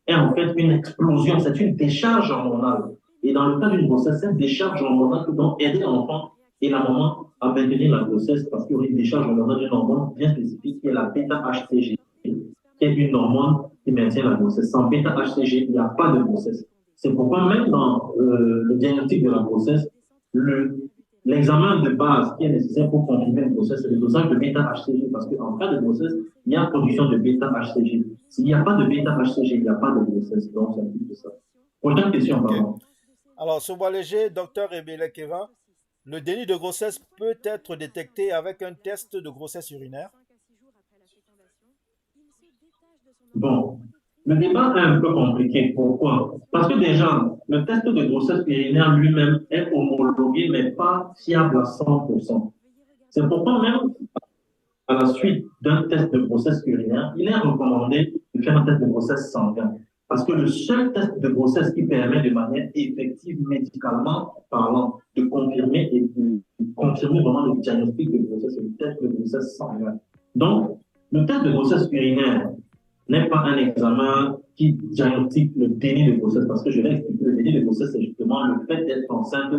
est en fait une explosion, c'est une décharge hormonale. Et dans le cas d'une grossesse, cette décharge hormonale peut donc aider l'enfant et la maman à maintenir la grossesse parce qu'il y aura une décharge hormonale d'une hormone bien spécifique qui est la bêta-HCG, qui est une hormone qui maintient la grossesse. Sans bêta-HCG, il n'y a pas de grossesse. C'est pourquoi même dans le diagnostic de la grossesse, l'examen de base qui est nécessaire pour confirmer une grossesse, c'est le dosage de bêta-HCG parce qu'en cas de grossesse, il y a production de bêta-HCG. S'il n'y a pas de bêta-HCG, il n'y a pas de grossesse. Donc, c'est un petit peu ça. Prochaine question, pardon. Alors, Soba Léger, docteur Ebele Keva, le déni de grossesse peut être détecté avec un test de grossesse urinaire? Bon, le débat est un peu compliqué. Pourquoi? Parce que déjà, le test de grossesse urinaire lui-même est homologué, mais pas fiable à 100%. C'est pourquoi même, à la suite d'un test de grossesse urinaire, il est recommandé de faire un test de grossesse sanguin. Parce que le seul test de grossesse qui permet de manière effective, médicalement parlant, de confirmer et de confirmer vraiment le diagnostic de grossesse, c'est le test de grossesse sanguin. Donc, le test de grossesse urinaire n'est pas un examen qui diagnostique le déni de grossesse, parce que je vais expliquer, le déni de grossesse, c'est justement le fait d'être enceinte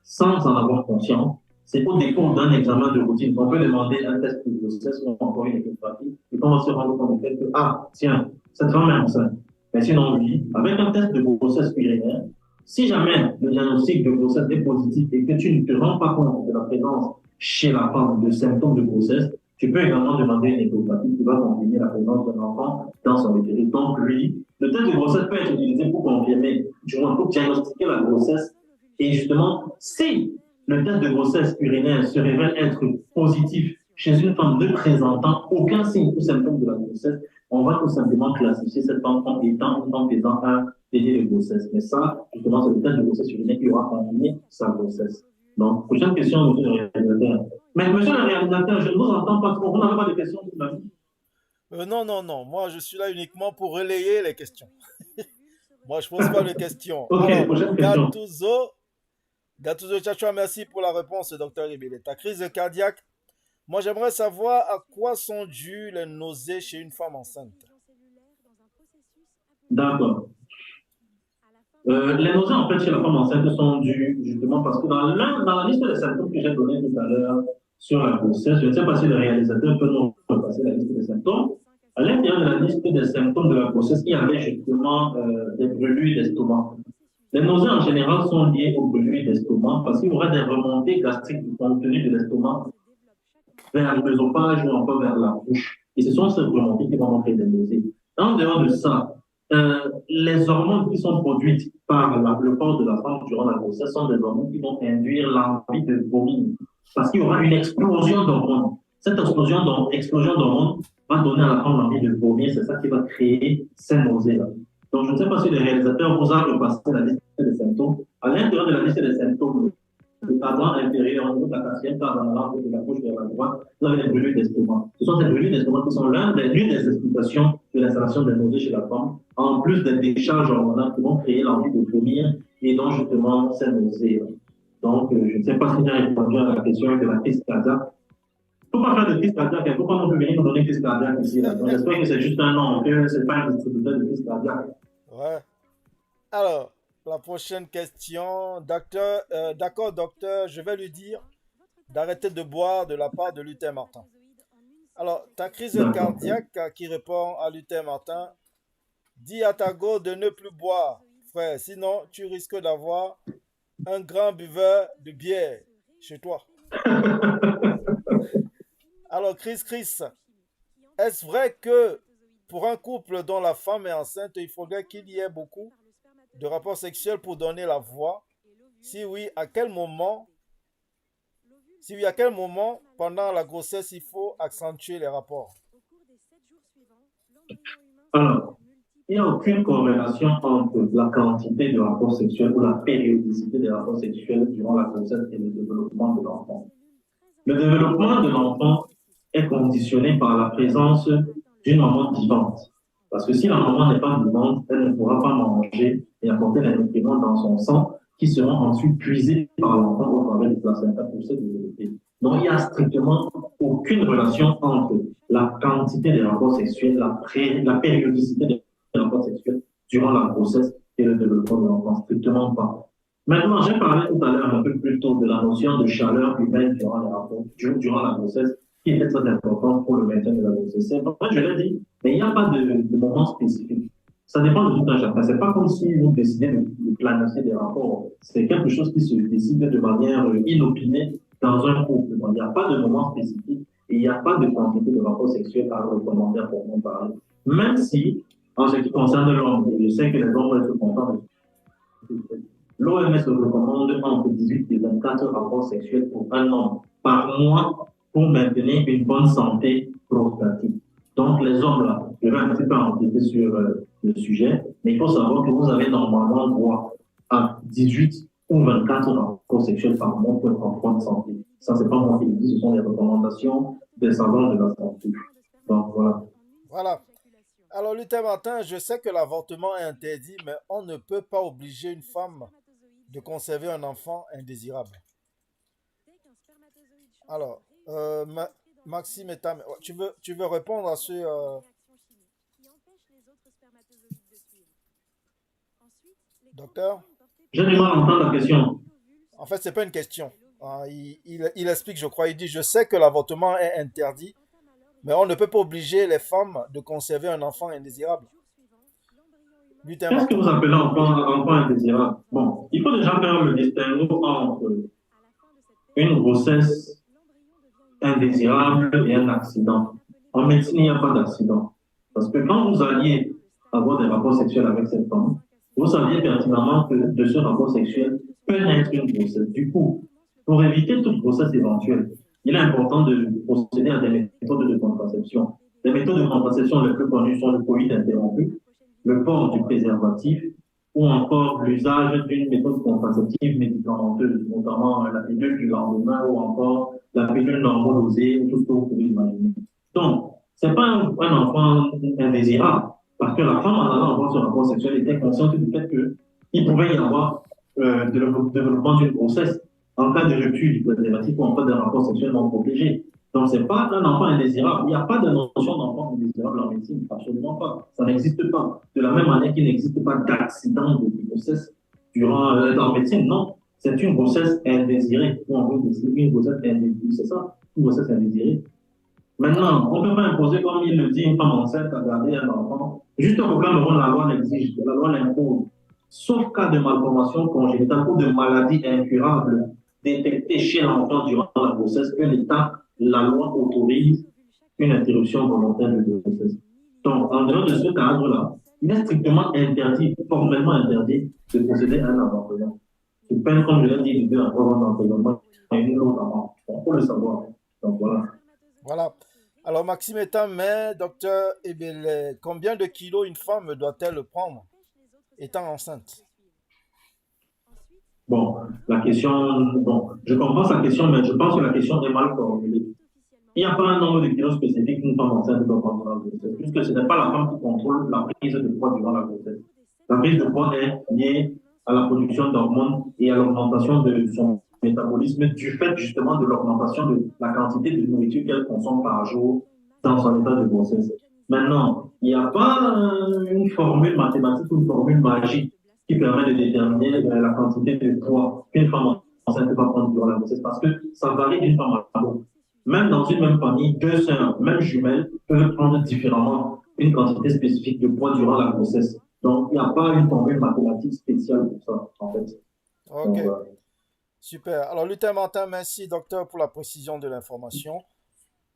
sans en avoir conscience. C'est au défaut d'un examen de routine. On peut demander un test de grossesse ou encore une échographie, et quand on se rend compte du fait que, ah, tiens, cette femme est enceinte. Mais sinon, oui, avec un test de grossesse urinaire, si jamais le diagnostic de grossesse est positif et que tu ne te rends pas compte de la présence chez la femme de symptômes de grossesse, tu peux également demander une échographie qui va confirmer la présence d'un enfant dans son utérus. Donc, lui, le test de grossesse peut être utilisé pour confirmer, du moins pour diagnostiquer la grossesse. Et justement, si le test de grossesse urinaire se révèle être positif chez une femme ne présentant aucun signe ou symptôme de la grossesse, on va tout simplement classifier cette femme comme étant une femme faisant un déni de grossesse. Mais ça, justement, c'est le test de grossesse urinaire qui aura confirmé sa grossesse. Donc, prochaine question, monsieur le réalisateur. Mais monsieur le réalisateur, je ne vous entends pas trop. Vous n'avez pas de questions pour la vie? Non. Moi, je suis là uniquement pour relayer les questions. Moi, je ne pose pas de questions. Ok, alors, prochaine question. Gattuso Tchatchoua, merci pour la réponse, docteur Ebele. Ta crise cardiaque, moi, j'aimerais savoir à quoi sont dues les nausées chez une femme enceinte. D'accord. Les nausées, en fait, chez la femme enceinte sont dues justement parce que dans la liste des symptômes que j'ai donnée tout à l'heure sur la grossesse, je ne sais pas si le réalisateur peut nous repasser la liste des symptômes. À l'intérieur de la liste des symptômes de la grossesse, il y avait justement des brûlures d'estomac. Les nausées en général sont liées aux brûlures d'estomac parce qu'il y aura des remontées gastriques du contenu de l'estomac vers l'œsophage ou encore vers la bouche. Et ce sont ces remontées qui vont montrer des nausées. En dehors de ça, les hormones qui sont produites par le corps de la femme durant la grossesse sont des hormones qui vont induire l'envie de vomir parce qu'il y aura une explosion d'hormones. Cette explosion d'hormones va donner à la femme l'envie de vomir, c'est ça qui va créer ces nausées-là. Donc, je ne sais pas si le réalisateur vous a repassé la liste des symptômes. À l'intérieur de la liste des symptômes, le cadran inférieur, au niveau de la quatrième case en allant de la gauche vers la droite, vous avez les brûlures d'estomac. Ce sont ces brûlures d'estomac qui sont l'une des explications de l'installation des nausées chez la femme, en plus des décharges hormonales qui vont créer l'envie de vomir et donc justement ces nausées. Donc, je ne sais pas si j'ai répondu à la question de la crise cardiaque. Il ne faut pas faire de crise cardiaque, il ne faut pas non plus venir nous donner crise cardiaque ici. Donc, j'espère que c'est juste un nom, que ce n'est pas un distributeur de crise cardiaque. Ouais. Alors, la prochaine question. D'accord, docteur, je vais lui dire d'arrêter de boire de la part de Luther Martin. Alors, ta crise cardiaque qui répond à Luther Martin, dis à ta go de ne plus boire, frère, sinon tu risques d'avoir un grand buveur de bière chez toi. Alors, Chris, est-ce vrai que pour un couple dont la femme est enceinte, il faudrait qu'il y ait beaucoup de rapports sexuels pour donner la voix? Si oui, à quel moment pendant la grossesse il faut accentuer les rapports? Alors, il n'y a aucune corrélation entre la quantité de rapports sexuels ou la périodicité des rapports sexuels durant la grossesse et le développement de l'enfant. Le développement de l'enfant est conditionné par la présence d'une maman vivante. Parce que si la maman n'est pas vivante, elle ne pourra pas manger et apporter les nutriments dans son sang qui seront ensuite puisés par l'enfant au travers du placenta pour se développer. Donc, il n'y a strictement aucune relation entre la quantité des rapports sexuels, la périodicité des rapports sexuels durant la grossesse et le développement de l'enfant. Strictement pas. Maintenant, j'ai parlé tout à l'heure un peu plus tôt de la notion de chaleur humaine durant la grossesse, qui était très importante pour le maintien de la grossesse. C'est vrai, je l'ai dit, mais il n'y a pas de moment spécifique. Ça dépend de tout un chacun. C'est pas comme si vous décidez de planifier des rapports. C'est quelque chose qui se décide de manière inopinée dans un couple. Donc, il n'y a pas de moment spécifique et il n'y a pas de quantité de rapports sexuels à recommander pour en parler. Même si, en ce qui concerne l'homme, je sais que les hommes vont être contents de l'OMS recommande entre 18 et 24 rapports sexuels pour un homme par mois pour maintenir une bonne santé prostatique. Donc, les hommes, là, je vais un petit peu enquêter sur le sujet, mais il faut savoir que vous avez normalement droit à 18 ou 24 rapports sexuels par mois pour être en bonne santé. Ça, c'est pas moi qui le dis, ce sont les recommandations des savants de la santé. Donc, voilà. Voilà. Alors, Luther Martin, je sais que l'avortement est interdit, mais on ne peut pas obliger une femme de conserver un enfant indésirable. Alors, Maxime et Tam, tu veux répondre à ce... Docteur? J'ai du mal à entendre la question. En fait, c'est pas une question. Il explique, je crois, il dit, je sais que l'avortement est interdit, mais on ne peut pas obliger les femmes de conserver un enfant indésirable. Qu'est-ce que vous appelez enfant indésirable? Bon, il faut déjà faire le distinguo entre une grossesse indésirable et un accident. En médecine, il n'y a pas d'accident. Parce que quand vous alliez avoir des rapports sexuels avec cette femme, vous saviez pertinemment que de ce rapport sexuel peut naître une grossesse. Du coup, pour éviter toute grossesse éventuelle, il est important de procéder à des méthodes de contraception. Les méthodes de contraception les plus connues sont le coït interrompu, le port du préservatif ou encore l'usage d'une méthode contraceptive médicamenteuse, notamment la pilule du lendemain ou encore la pilule normodosée ou tout ce que vous pouvez imaginer. Donc, ce n'est pas un enfant indésirable, parce que la femme, en allant avoir ce rapport sexuel, était consciente du fait qu'il pouvait y avoir le développement d'une grossesse en cas de rupture du préservatif ou en cas d'un rapport sexuel non protégé. Donc, ce n'est pas un enfant indésirable. Il n'y a pas de notion d'enfant indésirable en médecine, absolument pas. Ça n'existe pas. De la même manière qu'il n'existe pas d'accident de grossesse en médecine, non. C'est une grossesse indésirée. Ou on veut dire une grossesse indésirée. C'est ça, une grossesse indésirée. Maintenant, on ne peut pas imposer, comme il le dit, une femme enceinte à garder un enfant. Juste au Cameroun, la loi l'exige, la loi l'impose. Sauf cas de malformation congénitale ou de maladie incurable détectée chez l'enfant durant la grossesse, que la loi autorise une interruption volontaire de grossesse. Donc, en dehors de ce cadre-là, il est strictement interdit, formellement interdit, de procéder à un avortement. C'est pas comme je l'ai dit, de avoir un avortement et une autre avant. Il faut le savoir. Donc, voilà. Voilà. Alors, Maxime étant mais docteur Ebele, combien de kilos une femme doit-elle prendre étant enceinte? Bon, je comprends sa question, mais je pense que la question est mal formulée. Il n'y a pas un nombre de kilos spécifique qu'une femme enceinte doit prendre dans la grossesse, puisque ce n'est pas la femme qui contrôle la prise de poids durant la grossesse. La prise de poids est liée à la production d'hormones et à l'augmentation de son métabolisme du fait justement de l'augmentation de la quantité de nourriture qu'elle consomme par jour dans son état de grossesse. Maintenant, il n'y a pas une formule mathématique ou une formule magique qui permet de déterminer la quantité de poids qu'une femme enceinte va prendre durant la grossesse, parce que ça varie d'une femme à l'autre. Même dans une même famille, deux sœurs, même jumelles, peuvent prendre différemment une quantité spécifique de poids durant la grossesse. Donc, il n'y a pas une formule mathématique spéciale pour ça, en fait. Ok. Donc, super. Alors, Luther Martin, merci, docteur, pour la précision de l'information.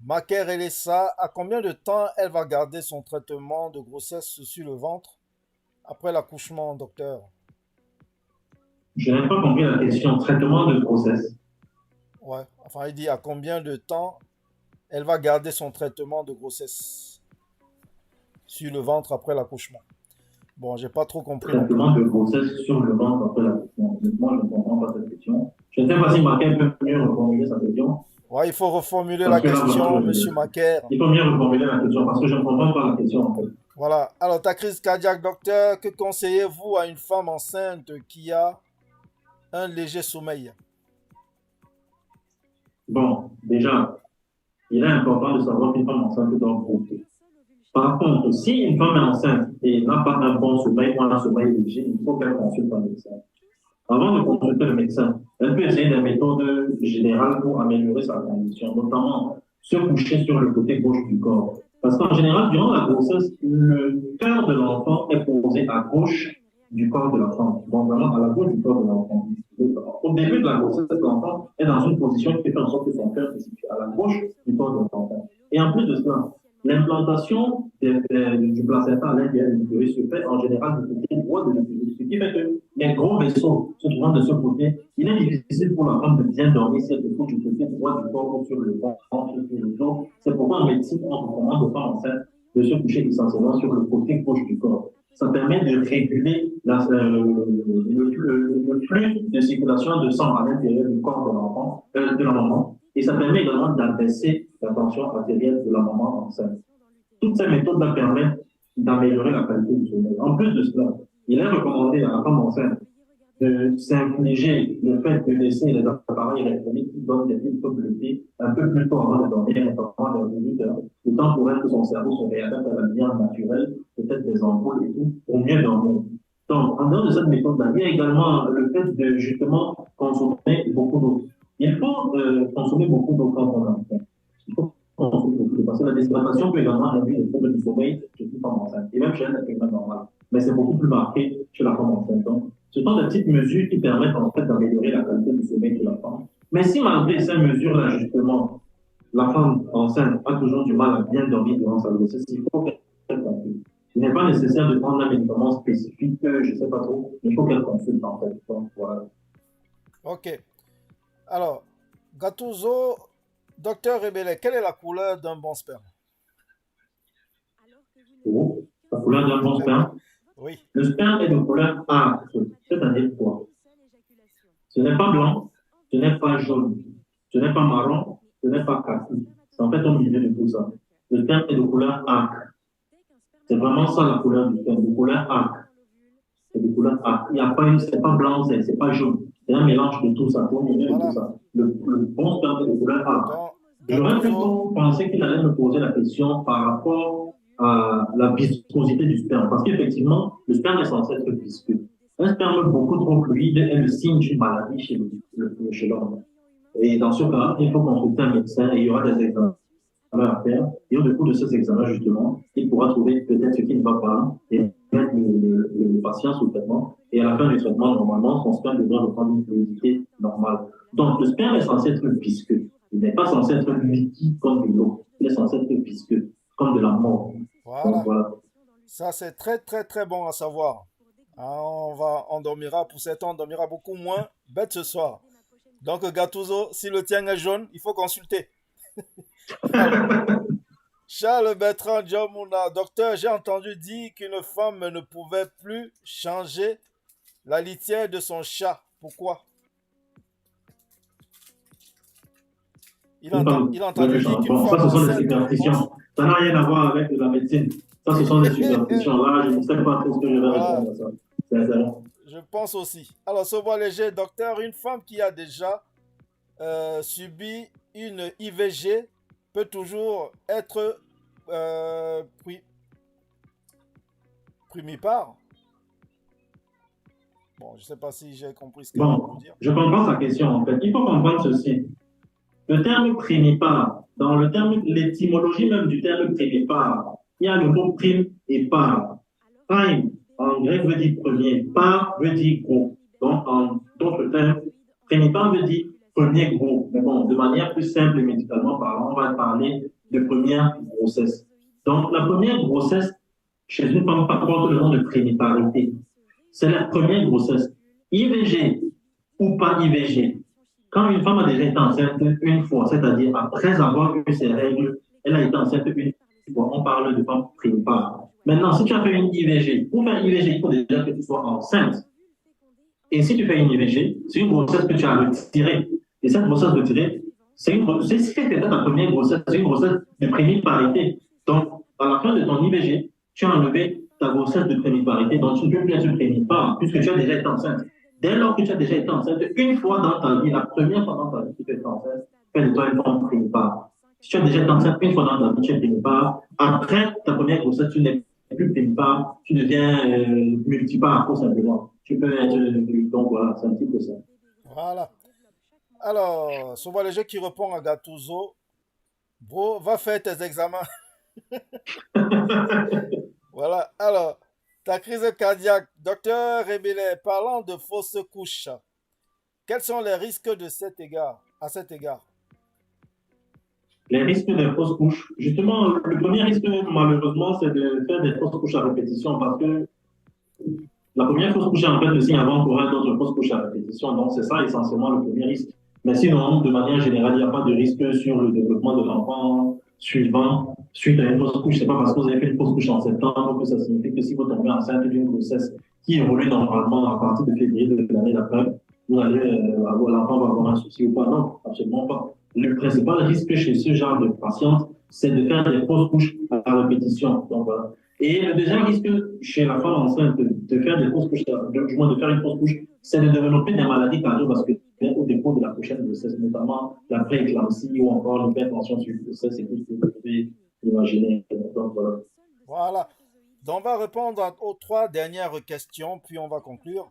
Maker Elessa, à combien de temps elle va garder son traitement de grossesse sur le ventre après l'accouchement, docteur? Je n'ai pas compris la question. Traitement de grossesse. Ouais, enfin, il dit à combien de temps elle va garder son traitement de grossesse sur le ventre après l'accouchement. Bon, j'ai pas trop compris. Traitement de grossesse sur le ventre après l'accouchement. Moi, je ne comprends pas cette question. Je ne sais pas si Marquin peut mieux reformuler sa question. Ouais, il faut reformuler la Parce que là, question, voilà, Monsieur Macaire. il faut mieux reformuler la question parce que je ne comprends pas la question en fait. Voilà. Alors, ta crise cardiaque, docteur, que conseillez-vous à une femme enceinte qui a un léger sommeil? Bon, déjà, il est important de savoir qu'une femme enceinte dort beaucoup. Par contre, si une femme est enceinte et n'a pas un bon sommeil ou un sommeil léger, il faut qu'elle consulte un médecin. Avant de consulter le médecin, elle peut essayer des méthodes générales pour améliorer sa condition, notamment se coucher sur le côté gauche du corps. Parce qu'en général, durant la grossesse, le cœur de l'enfant est posé à gauche du corps de la femme. Donc vraiment à la gauche du corps de l'enfant. Au début de la grossesse, l'enfant est dans une position qui fait en sorte que son cœur se situe à la gauche du corps de l'enfant. Et en plus de cela, l'implantation du placenta à l'intérieur de l'utérus se fait en général du côté droit de l'utérus, ce qui fait que les gros vaisseaux se trouvant de ce côté, il est difficile pour la femme de bien dormir si elle se trouve du côté droit du corps ou sur le ventre, sur le dos. C'est pourquoi en médecine, on recommande aux femmes enceintes de se coucher essentiellement sur le côté gauche du corps. Ça permet de réguler le flux de circulation de sang à l'intérieur du corps de l'enfant, de la maman, et ça permet également d'abaisser la tension artérielle de la maman enceinte. Toutes ces méthodes permettent d'améliorer la qualité du sommeil. En plus de cela, il est recommandé à la femme enceinte de s'infliger le fait de laisser les appareils électroniques qui donnent des filtres bleus un peu plus tôt avant de dormir, notamment vers 18 heures, le temps pour elle que son cerveau se réadapte à la lumière naturelle, peut-être des ampoules et tout, pour mieux dormir. Donc, en dehors de cette méthode-là, il y a également le fait de justement consommer beaucoup d'eau. Il faut consommer beaucoup d'eau quand on est enceinte. Il faut consommer beaucoup d'eau parce que la déshydratation peut également induire des troubles du sommeil chez une femme enceinte et même chez un être humain normal. Mais c'est beaucoup plus marqué chez la femme enceinte. Donc, ce sont des petites mesures qui permettent en fait d'améliorer la qualité du sommeil de la femme. Mais si malgré ces mesures-là, justement, la femme enceinte a toujours du mal à bien dormir durant sa grossesse, il faut qu'elle consulte. Il n'est pas nécessaire de prendre un médicament spécifique, je ne sais pas trop, il faut qu'elle consulte en fait. Donc, voilà. Ok. Alors, Gattuso, docteur Rebele, quelle est la couleur d'un bon sperme? Oh, la couleur d'un bon sperme. Oui. Le sperme est de couleur âcre, c'est-à-dire quoi? Ce n'est pas blanc, ce n'est pas jaune, ce n'est pas marron, ce n'est pas kaki. C'est en fait au milieu de tout ça. Le sperme est de couleur âcre. C'est vraiment ça la couleur du sperme, de couleur âcre. C'est de couleur âcre. Il n'y a pas une, c'est pas blanc, c'est pas jaune. C'est un mélange de tout ça, au milieu de tout ça. Le bon sperme est de couleur âcre. J'aurais plutôt pensé qu'il allait me poser la question par rapport à la viscosité du sperme. Parce qu'effectivement, le sperme est censé être visqueux. Un sperme beaucoup trop fluide est le signe d'une maladie chez l'homme. Et dans ce cas, il faut consulter un médecin et il y aura des examens à faire. Et au cours de ces examens, justement, il pourra trouver peut-être ce qui ne va pas et mettre le patient sous traitement. Et à la fin du traitement, normalement, son sperme devrait reprendre une fluidité normale. Donc, le sperme est censé être visqueux. Il n'est pas censé être liquide comme de l'eau. Il est censé être visqueux, comme de la mort. Voilà. Donc, voilà. Ça, c'est très, très, très bon à savoir. On dormira, pour certains, on dormira beaucoup moins bête ce soir. Donc, Gattuso, si le tien est jaune, il faut consulter. Charles Bertrand Djamuna, docteur, j'ai entendu dire qu'une femme ne pouvait plus changer la litière de son chat. Pourquoi? Il a entendu dire qu'une femme ça, ce sont des enceinte... superstitions. Ça n'a rien à voir avec la médecine. Ça, ce sont des superstitions. Là, je ne sais pas trop ce que je vais répondre à ça. Je pense aussi. Alors, ce voit léger, docteur, une femme qui a déjà subi une IVG peut toujours être primipare. Bon, je ne sais pas si j'ai compris ce qu'elle veut dire. Je comprends sa question en fait. Il faut comprendre ceci. Le terme primipare, dans le terme, l'étymologie même du terme primipare, il y a le mot prime et par. Prime, en grec, veut dire premier. Par veut dire gros. Donc, en d'autres termes, primipare veut dire premier gros. Mais bon, de manière plus simple et médicalement parlant, on va parler de première grossesse. Donc, la première grossesse, chez une femme, porte le nom de primiparité. C'est la première grossesse. IVG ou pas IVG. Quand une femme a déjà été enceinte une fois, c'est-à-dire après avoir eu ses règles, elle a été enceinte une fois, on parle de femme primipare. Maintenant, si tu as fait une IVG, pour faire IVG, il faut déjà que tu sois enceinte. Et si tu fais une IVG, c'est une grossesse que tu as retirée. Et cette grossesse retirée, si c'était ta première grossesse, c'est une grossesse de prémiparité. Donc, à la fin de ton IVG, tu as enlevé ta grossesse de prémiparité, donc tu ne peux plus être prémipare puisque tu as déjà été enceinte. Dès lors que tu as déjà été enceinte, une fois dans ta vie, la première fois dans ta vie que tu es enceinte, fais de toi une femme prémipare. Si tu as déjà été enceinte une fois dans ta vie, tu es prémipare. Après ta première grossesse, tu n'es plus prémipare, tu deviens multipare, tout simplement. Tu peux être. Donc voilà, c'est un petit peu ça. Voilà. Alors, souvent les gens qui répondent à Gattuso, bro, va faire tes examens. Voilà. Alors, ta crise cardiaque, docteur Rébélé, parlant de fausses couches, quels sont les risques de cet égard, à cet égard? Les risques des fausses couches. Justement, le premier risque, malheureusement, c'est de faire des fausses couches à répétition parce que la première fausse couche est en fait le signe avant-coureur d'autres fausses couches à répétition. Donc, c'est ça essentiellement le premier risque. Mais sinon, de manière générale, il n'y a pas de risque sur le développement de l'enfant suivant suite à une fausse couche. Ce n'est pas parce que vous avez fait une fausse couche en septembre que ça signifie que si vous tombez enceinte d'une grossesse qui évolue normalement à partir de février de l'année d'après, l'enfant va avoir un souci ou pas. Non, absolument pas. Le principal risque chez ce genre de patiente, c'est de faire des fausses couches à répétition. Donc, voilà. Et le deuxième risque chez la femme enceinte de faire des fausses couches, du moins de faire une fausse couche, c'est de développer des maladies cardiovasculaires au dépôt de la prochaine grossesse, notamment la pré-éclampsie ou encore l'hypertension sur grossesse, c'est tout ce que vous pouvez imaginer. Donc, voilà. Voilà. Donc, on va répondre aux trois dernières questions, puis on va conclure.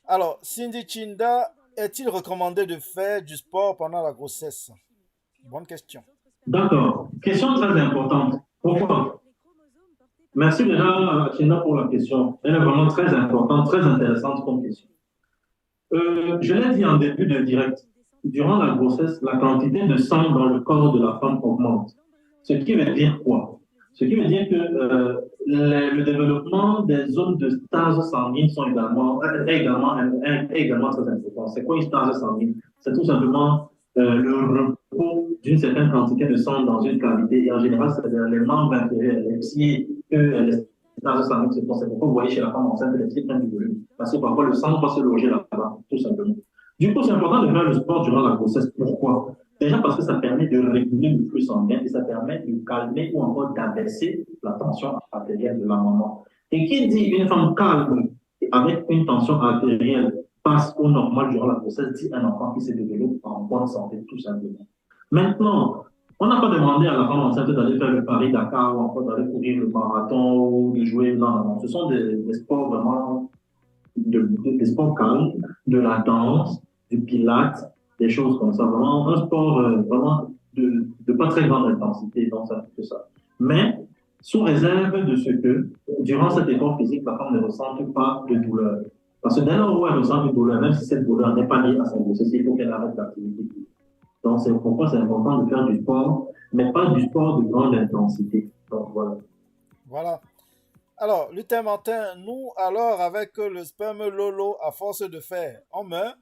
Alors, Cindy Chinda, est-il recommandé de faire du sport pendant la grossesse? Bonne question. D'accord. Question très importante. Pourquoi? Merci déjà, Chinda, pour la question. Elle est vraiment très importante, très intéressante comme question. Je l'ai dit en début de direct. Durant la grossesse, la quantité de sang dans le corps de la femme augmente. Ce qui veut dire quoi? Ce qui veut dire que le développement des zones de stase sanguine est également très important. C'est quoi une stase sanguine? C'est tout simplement le repos d'une certaine quantité de sang dans une cavité. Et en général, c'est les membres inférieurs, les pieds, que les stases sanguines se font. C'est pourquoi vous voyez chez la femme enceinte les pieds prennent du volume. Parce que parfois, le sang va se loger là-bas, tout simplement. Du coup, c'est important de faire le sport durant la grossesse. Pourquoi? Déjà parce que ça permet de réguler le flux sanguin et ça permet de calmer ou encore d'abaisser la tension artérielle de la maman. Et qui dit une femme calme avec une tension artérielle passe au normal durant la grossesse, dit un enfant qui se développe en bonne santé, tout simplement. Maintenant, on n'a pas demandé à la femme enceinte d'aller faire le Paris-Dakar ou encore d'aller courir le marathon ou de jouer. Non. Ce sont des sports vraiment, des sports calmes, de la danse, du pilates, des choses comme ça. Vraiment, un sport vraiment de pas très grande intensité, donc ça fait ça. Mais, sous réserve de ce que, durant cet effort physique, la femme ne ressente pas de douleur. Parce que dès lors où elle ressent une douleur, même si cette douleur n'est pas liée à sa grossesse, il faut qu'elle arrête l'activité physique. Donc, c'est pourquoi c'est important de faire du sport, mais pas du sport de grande intensité. Donc, voilà. Voilà. Alors, Lutin Martin, nous, alors, avec le sperme Lolo, à force de faire, on meurt.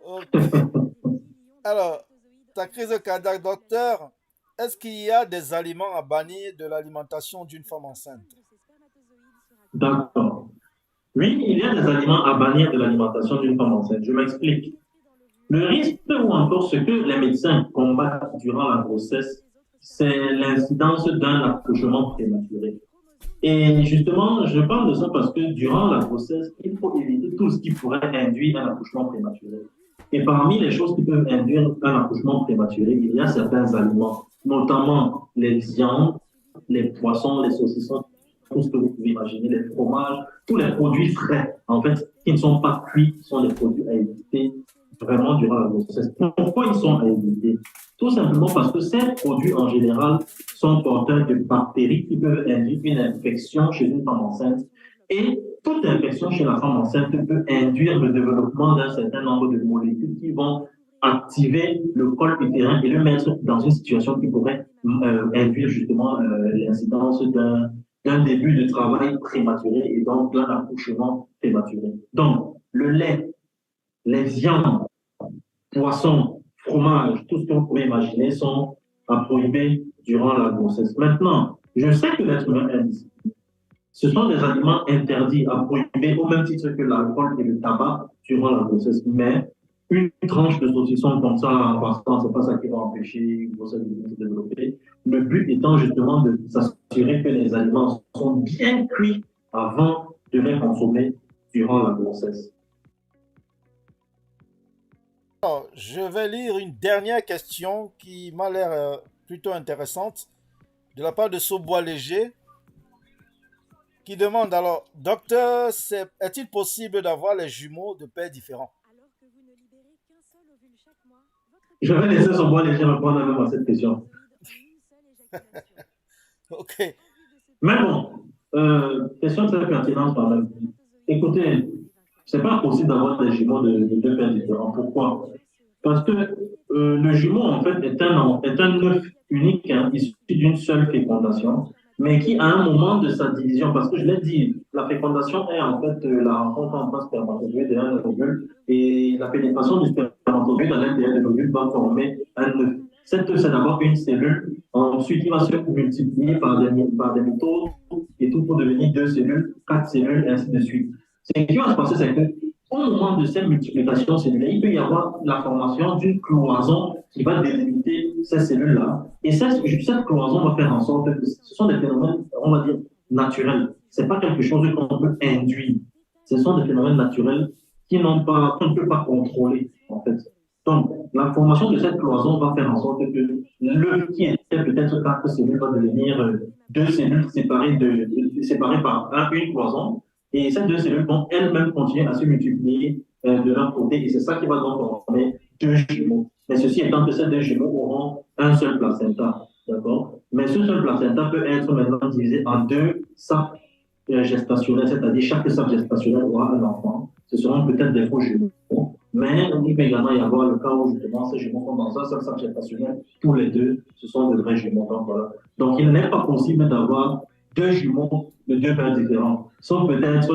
Okay. Alors, ta crise cardiaque, docteur, est-ce qu'il y a des aliments à bannir de l'alimentation d'une femme enceinte? D'accord. Oui, il y a des aliments à bannir de l'alimentation d'une femme enceinte. Je m'explique. Le risque ou encore ce que les médecins combattent durant la grossesse, c'est l'incidence d'un accouchement prématuré. Et justement, je parle de ça parce que durant la grossesse, il faut éviter tout ce qui pourrait induire un accouchement prématuré. Et parmi les choses qui peuvent induire un accouchement prématuré, il y a certains aliments, notamment les viandes, les poissons, les saucissons, tout ce que vous pouvez imaginer, les fromages, tous les produits frais, en fait, qui ne sont pas cuits, sont des produits à éviter vraiment durant la grossesse. Pourquoi ils sont à éviter? Tout simplement parce que ces produits, en général, sont porteurs de bactéries qui peuvent induire une infection chez une femme enceinte. Et toute infection chez la femme enceinte peut induire le développement d'un certain nombre de molécules qui vont activer le col utérin et le mettre dans une situation qui pourrait induire justement l'incidence d'un début de travail prématuré et donc d'un accouchement prématuré. Donc, le lait, les viandes, poissons, fromage, tout ce que vous pouvez imaginer sont à prohiber durant la grossesse. Maintenant, je sais que l'être humain est discipliné. Ce sont des aliments interdits à prohiber au même titre que l'alcool et le tabac durant la grossesse. Mais une tranche de saucisson comme ça en passant, c'est pas ça qui va empêcher une grossesse de se développer. Le but étant justement de s'assurer que les aliments sont bien cuits avant de les consommer durant la grossesse. Alors, je vais lire une dernière question qui m'a l'air plutôt intéressante de la part de Saubois Léger qui demande alors, docteur, est-il possible d'avoir les jumeaux de pères différents? Je vais laisser Saubois Léger répondre même à cette question. Ok. Mais bon, question très pertinente quand même. Écoutez, c'est pas possible d'avoir des jumeaux de deux pères différents. Pourquoi? Parce que le jumeau, en fait, est un œuf unique, hein, issu d'une seule fécondation, mais qui, à un moment de sa division, parce que je l'ai dit, la fécondation est en fait la rencontre entre un spermatozoïde et un ovule, et la pénétration du spermatozoïde à l'intérieur de l'ovule va former un œuf. Cet œuf, c'est d'abord une cellule, ensuite il va se multiplier par des mitoses, et tout pour devenir 2 cellules, 4 cellules, et ainsi de suite. Ce qui va se passer, c'est que au moment de cette multiplication cellulaire, il peut y avoir la formation d'une cloison qui va délimiter ces cellules-là. Et cette cloison va faire en sorte que ce sont des phénomènes, on va dire, naturels. Ce n'est pas quelque chose qu'on peut induire. Ce sont des phénomènes naturels qu'on ne peut pas contrôler, en fait. Donc, la formation de cette cloison va faire en sorte que l'œuf qui était peut-être 4 cellules va devenir 2 cellules séparées par une cloison. Et ces 2 cellules vont elles-mêmes continuer à se multiplier de leur côté. Et c'est ça qui va donc former 2 jumeaux. Mais ceci étant que ces 2 jumeaux auront un seul placenta. D'accord? Mais ce seul placenta peut être maintenant divisé en 2 sacs gestationnels, c'est-à-dire chaque sac gestationnel aura un enfant. Ce seront peut-être des faux jumeaux. Mais il peut également y avoir le cas où justement ces jumeaux sont dans un seul sac gestationnel. Tous les 2, ce sont de vrais jumeaux. Donc, voilà. Donc il n'est pas possible d'avoir 2 jumeaux de 2 pères différents. Sauf peut-être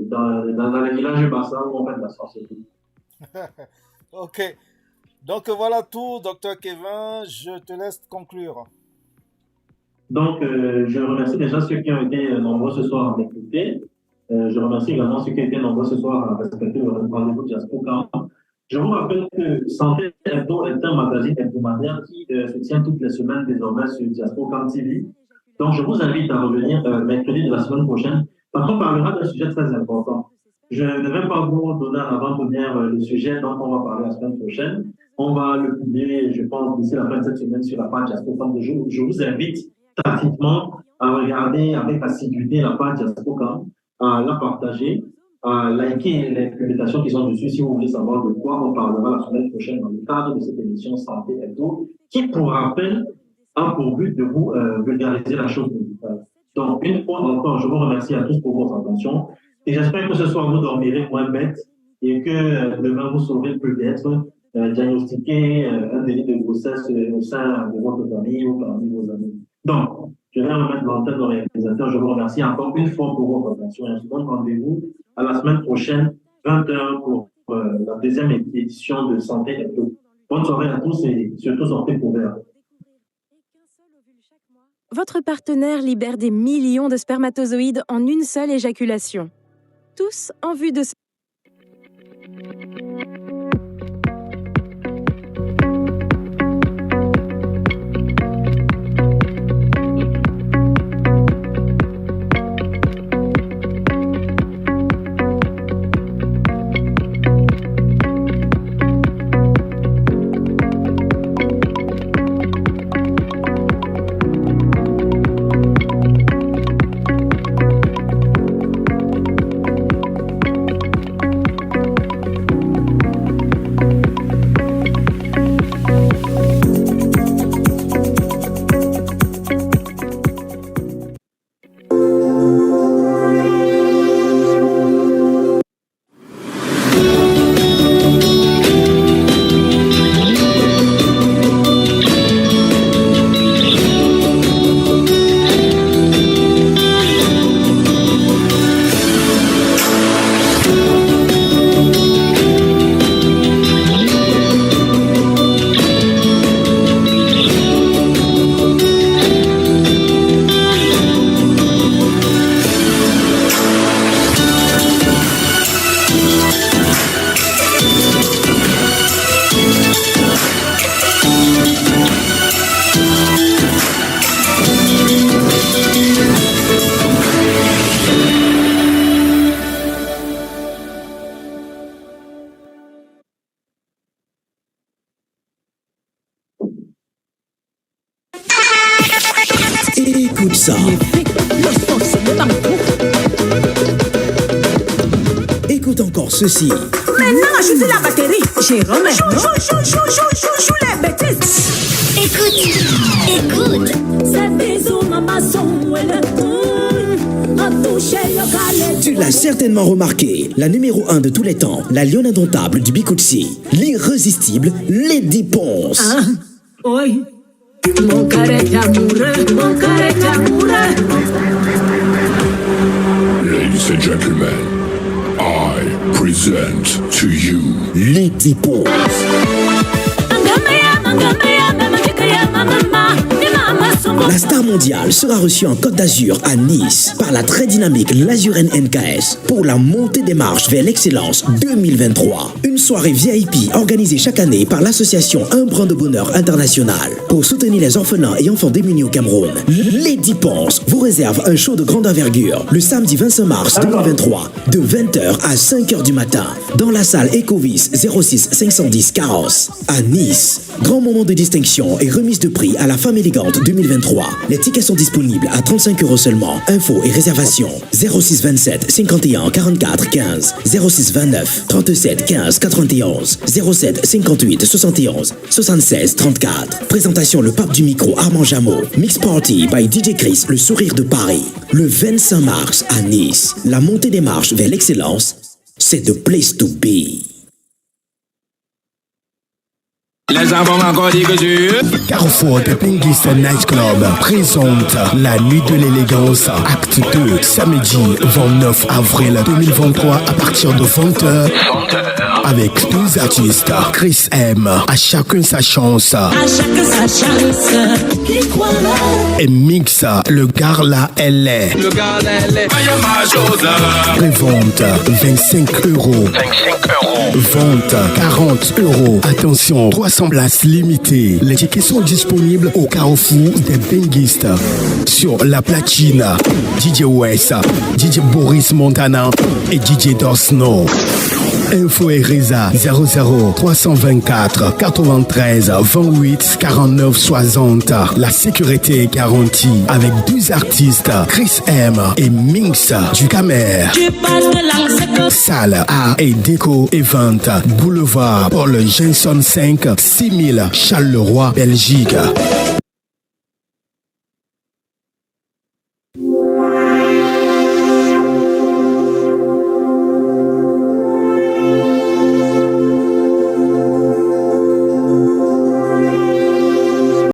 dans les villages bassins où on fait de la sorcellerie. Ok. Donc voilà tout, docteur Kevin. Je te laisse conclure. Donc, je remercie déjà ceux qui ont été nombreux ce soir à m'écouter. Je remercie également ceux qui ont été nombreux ce soir à respecter le rendez-vous de Diaspora. Je vous rappelle que Santé Hebdo est un magazine hebdomadaire qui se tient toutes les semaines désormais sur Diaspora TV. Donc, je vous invite à revenir mercredi de la semaine prochaine parce qu'on parlera d'un sujet très important. Je ne vais pas vous donner en avant-première le sujet dont on va parler la semaine prochaine. On va le publier, je pense, d'ici la fin de cette semaine sur la page Diaspora de jour. Je vous invite tacitement à regarder avec assiduité la page Diaspora, à la partager, à liker les publications qui sont dessus si vous voulez savoir de quoi on parlera la semaine prochaine dans le cadre de cette émission Santé Hebdo, qui, pour rappel, a pour but de vous vulgariser la chose médicale. Donc, une fois encore, je vous remercie à tous pour votre attention et j'espère que ce soir vous dormirez moins bête et que demain vous saurez peut-être diagnostiquer un délit de grossesse au sein de votre famille ou parmi vos amis. Donc, je vais remettre l'antenne au réalisateur. Je vous remercie encore une fois pour votre attention et je vous donne rendez-vous à la semaine prochaine, 20h, pour la deuxième édition de Santé Hebdo. Bonne soirée à tous et surtout sortez couverts. Votre partenaire libère des millions de spermatozoïdes en une seule éjaculation. Tous en vue de Écoute ça. Écoute encore ceci. Maintenant, ajoutez la batterie. Jérôme, chou les bêtises. Écoute. Tu l'as certainement remarqué, la numéro 1 de tous les temps, la lionne indomptable du Bikutsi, l'irrésistible Lady Ponce. Ah, oui. Mon carré d'amoureux, mon carré d'amoureux. Ladies and gentlemen, I present to you Lady Ponce. La star mondiale sera reçue en Côte d'Azur à Nice par la très dynamique Lazuren NKS pour la montée des marches vers l'excellence 2023. Une soirée VIP organisée chaque année par l'association Un Brin de Bonheur International pour soutenir les orphelins et enfants démunis au Cameroun. Lady Ponce vous réserve un show de grande envergure le samedi 25 mars 2023 de 20h à 5h du matin dans la salle Ecovis 06 510 Carrosse à Nice. Grand moment de distinction et remise de prix à la femme élégante 2023. Les tickets sont disponibles à 35 € seulement. Infos et réservations 06 27 51 44 15 06 29 37 15 91 07 58 71 76 34. Présentation le pape du micro Armand Jameau. Mix Party by DJ Chris, le sourire de Paris. Le 25 mars à Nice. La montée des marches vers l'excellence, c'est the place to be. Les enfants encore dit que tu... Carrefour de Pingis Night Club présente la nuit de l'élégance, acte 2, samedi 29 avril 2023 à partir de 20h. Avec 12 artistes, Chris M, à chacun sa chance. À chacun sa chance. Et Mix, le Garla LA. Le gars, elle est... Prévente 25 €. Vente 40 €. Attention, 300 places limitées. Les tickets sont disponibles au Carrefour des Benguistes. Sur la platine, DJ West, DJ Boris Montana et DJ Dorsno. Info et Reza 00 324 93 28 49 60. La sécurité est garantie avec 12 artistes, Chris M et Minx du Camer. Salle Art et Déco Event, Boulevard Paul Jenson 5, 6000 Charleroi, Belgique.